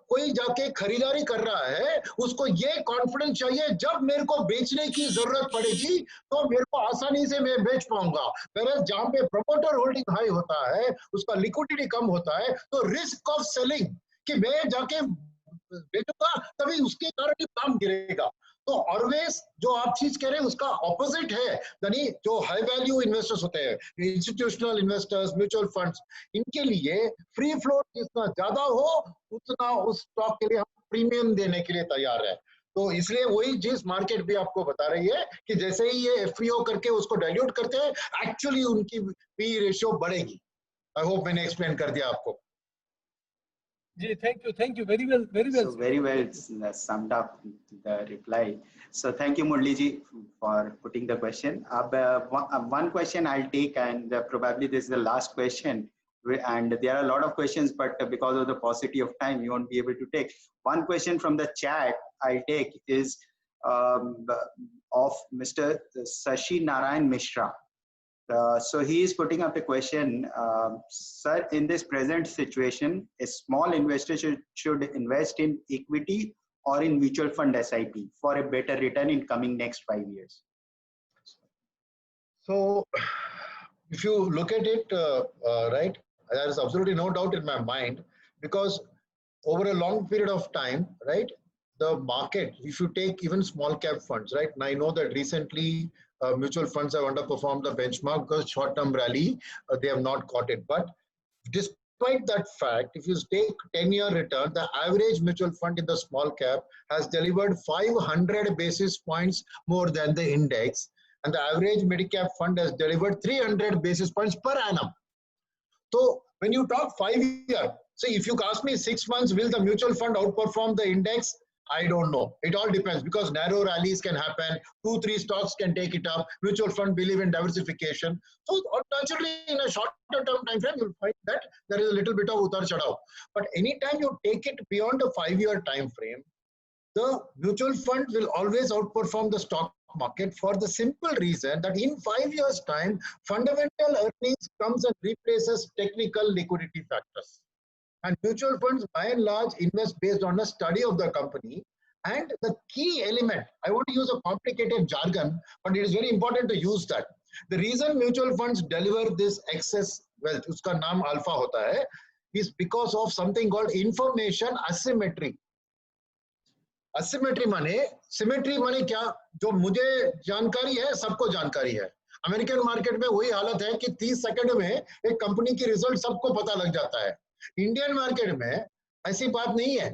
कोई जाके खरीदारी कर रहा है उसको ये कॉन्फिडेंस चाहिए जब मेरे को बेचने की जरूरत पड़ेगी तो मेरे को आसानी से मैं बेच पाऊंगा। whereas जहां पे प्रमोटर होल्डिंग हाई होता है, उसका लिक्विडिटी कम होता है, तो रिस्क ऑफ सेलिंग कि मैं जाके बेचूंगा तभी उसके कारण ही दाम गिरेगा। तो ऑलवेज जो आप चीज कह रहे हैं उसका ऑपोजिट है। यानी जो हाई वैल्यू इन्वेस्टर्स होते हैं, इंस्टीट्यूशनल इन्वेस्टर्स, म्यूचुअल फंड्स, इनके लिए फ्री फ्लोट जितना ज्यादा हो उतना उस स्टॉक के लिए हम प्रीमियम देने के लिए तैयार है। तो इसलिए वही चीज मार्केट भी आपको बता रही है कि जैसे ही ये एफपीओ करके उसको डाइल्यूट करते हैं, एक्चुअली उनकी पी रेशियो बढ़ेगी. आई होप मैंने एक्सप्लेन कर दिया आपको. जी, thank you, very well, So very well summed up the reply. So thank you, Murli ji, for putting the question. One question I'll take, and probably this is the last question. And there are a lot of questions, but because of the paucity of time, we won't be able to take. One question from the chat I'll take is of Mr. Sashi Narayan Mishra. So he is putting up a question, sir, in this present situation, a small investor should invest in equity or in mutual fund SIP for a better return in coming next 5 years. So if you look at it, right, there is absolutely no doubt in my mind, because over a long period of time, right, the market, if you take even small cap funds, right, and I know that recently mutual funds have underperformed the benchmark because short-term rally, they have not caught it. But despite that fact, if you take 10-year return, the average mutual fund in the small cap has delivered 500 basis points more than the index, and the average mid-cap fund has delivered 300 basis points per annum. So when you talk 5 years, so if you ask me 6 months, will the mutual fund outperform the index? I don't know. It all depends, because narrow rallies can happen. 2-3 stocks can take it up. Mutual fund believe in diversification. So naturally, in a shorter term time frame, you'll find that there is a little bit of utar chadav. But anytime you take it beyond a 5-year time frame, the mutual fund will always outperform the stock market, for the simple reason that in 5 years' time, fundamental earnings comes and replaces technical liquidity factors. And mutual funds, by and large, invest based on a study of the company. And the key element, I want to use a complicated jargon, but it is very important to use that. The reason mutual funds deliver this excess wealth, uska naam alpha hota hai, is because of something called information asymmetry. Asymmetry माने, symmetry माने क्या? जो मुझे जानकारी है, सबको जानकारी है. अमेरिकन मार्केट में वही हालत है कि 30 सेकंड में एक कंपनी की रिजल्ट सबको पता लग जाता है. इंडियन मार्केट में ऐसी बात नहीं है.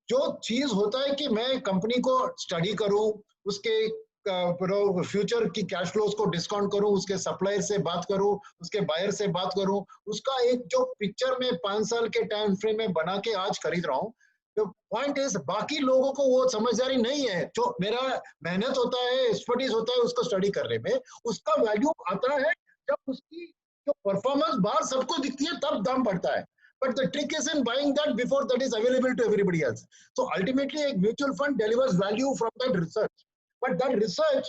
जो चीज होता है कि मैं कंपनी को स्टडी करूं, उसके फ्यूचर की कैश फ्लोज को डिस्काउंट करूं, उसके सप्लायर से बात करूं, उसके बायर से बात करूं, उसका एक जो पिक्चर में 5 साल के टाइम फ्रेम में बना के आज खरीद रहा हूं. तो पॉइंट इज, बाकी लोगों को वो समझदारी नहीं है. जो मेरा मेहनत होता है, एक्सपर्टीज होता है उसको स्टडी करने में, उसका वैल्यू आता है जब उसकी जो परफॉर्मेंस बाहर सबको दिखती है, तब दाम बढ़ता है. But the trick is in buying that before that is available to everybody else. So ultimately, a mutual fund delivers value from that research. But that research,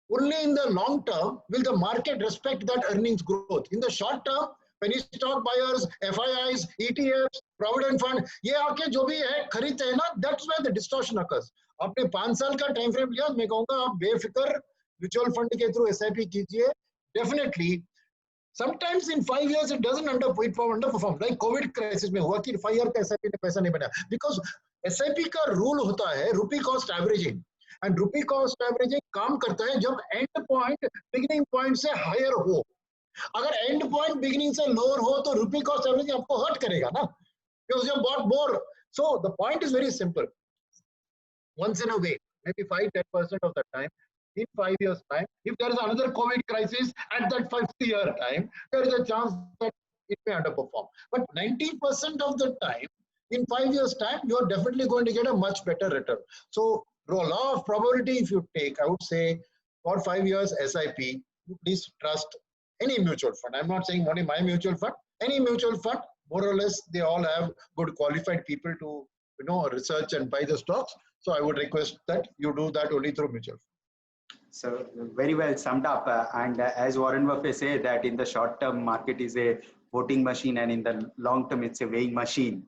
only in the long term will the market respect that earnings growth. In the short term, penny stock buyers, FIIs, ETFs, provident fund, ये आके जो भी है खरीदते हैं ना, that's where the distortion occurs. आपने 5 साल का टाइम फ्रेम लिया, मैं कहूँगा आप बेफिक्र म्यूचुअल फंड के थ्रू SIP कीजिए. Definitely. Sometimes in 5 years it doesn't underperform. Like COVID crisis में हुआ कि 5 year का SIP ने पैसा नहीं बनाया, because SIP का रूल होता है rupee cost averaging, and rupee cost averaging काम करता है जब end point beginning point से higher हो. अगर end point beginning से lower हो तो rupee cost averaging आपको hurt करेगा ना, because you have bought more. So the point is very simple. Once in a way, maybe 5-10% of the time, in 5 years' time, if there is another COVID crisis at that 5th year time, there is a chance that it may underperform. But 90% of the time, in 5 years' time, you are definitely going to get a much better return. So, law of probability, if you take, I would say, for 5 years SIP, please trust any mutual fund. I'm not saying only my mutual fund. Any mutual fund, more or less, they all have good qualified people to research and buy the stocks. So I would request that you do that only through mutual fund. So very well summed up. And as Warren Buffett said, that in the short term market is a voting machine, and in the long term it's a weighing machine.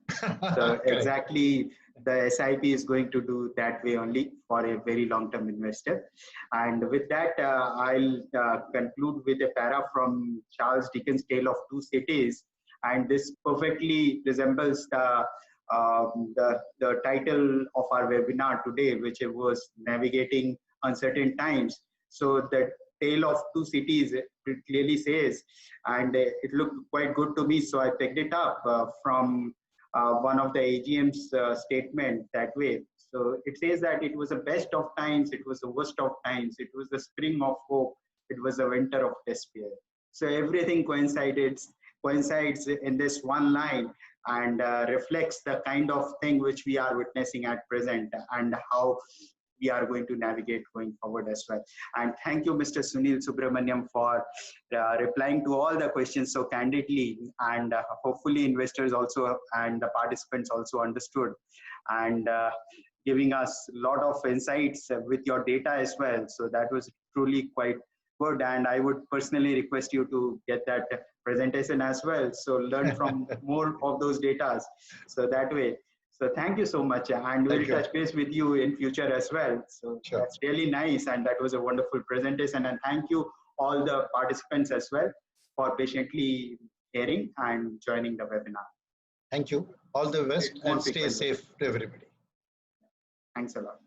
So exactly the SIP is going to do that way only for a very long term investor. And with that, I'll conclude with a para from Charles Dickens' Tale of Two Cities. And this perfectly resembles the title of our webinar today, which was Navigating Uncertain Times. So the Tale of Two Cities, it clearly says, and it looked quite good to me, so I picked it up from one of the AGM's statement that way. So it says that it was the best of times, it was the worst of times, it was the spring of hope, it was the winter of despair. So everything coincides in this one line, and reflects the kind of thing which we are witnessing at present, and how we are going to navigate going forward as well. And thank you, Mr. Sunil Subramaniam, for replying to all the questions so candidly, and hopefully investors also and the participants also understood, and giving us a lot of insights with your data as well. So that was truly quite good, and I would personally request you to get that presentation as well, so learn from more of those data, so that way. So thank you so much, and we'll touch base with you in future as well. So that's really nice, and that was a wonderful presentation, and thank you all the participants as well for patiently hearing and joining the webinar. Thank you. All the best, and stay safe to everybody. Thanks a lot.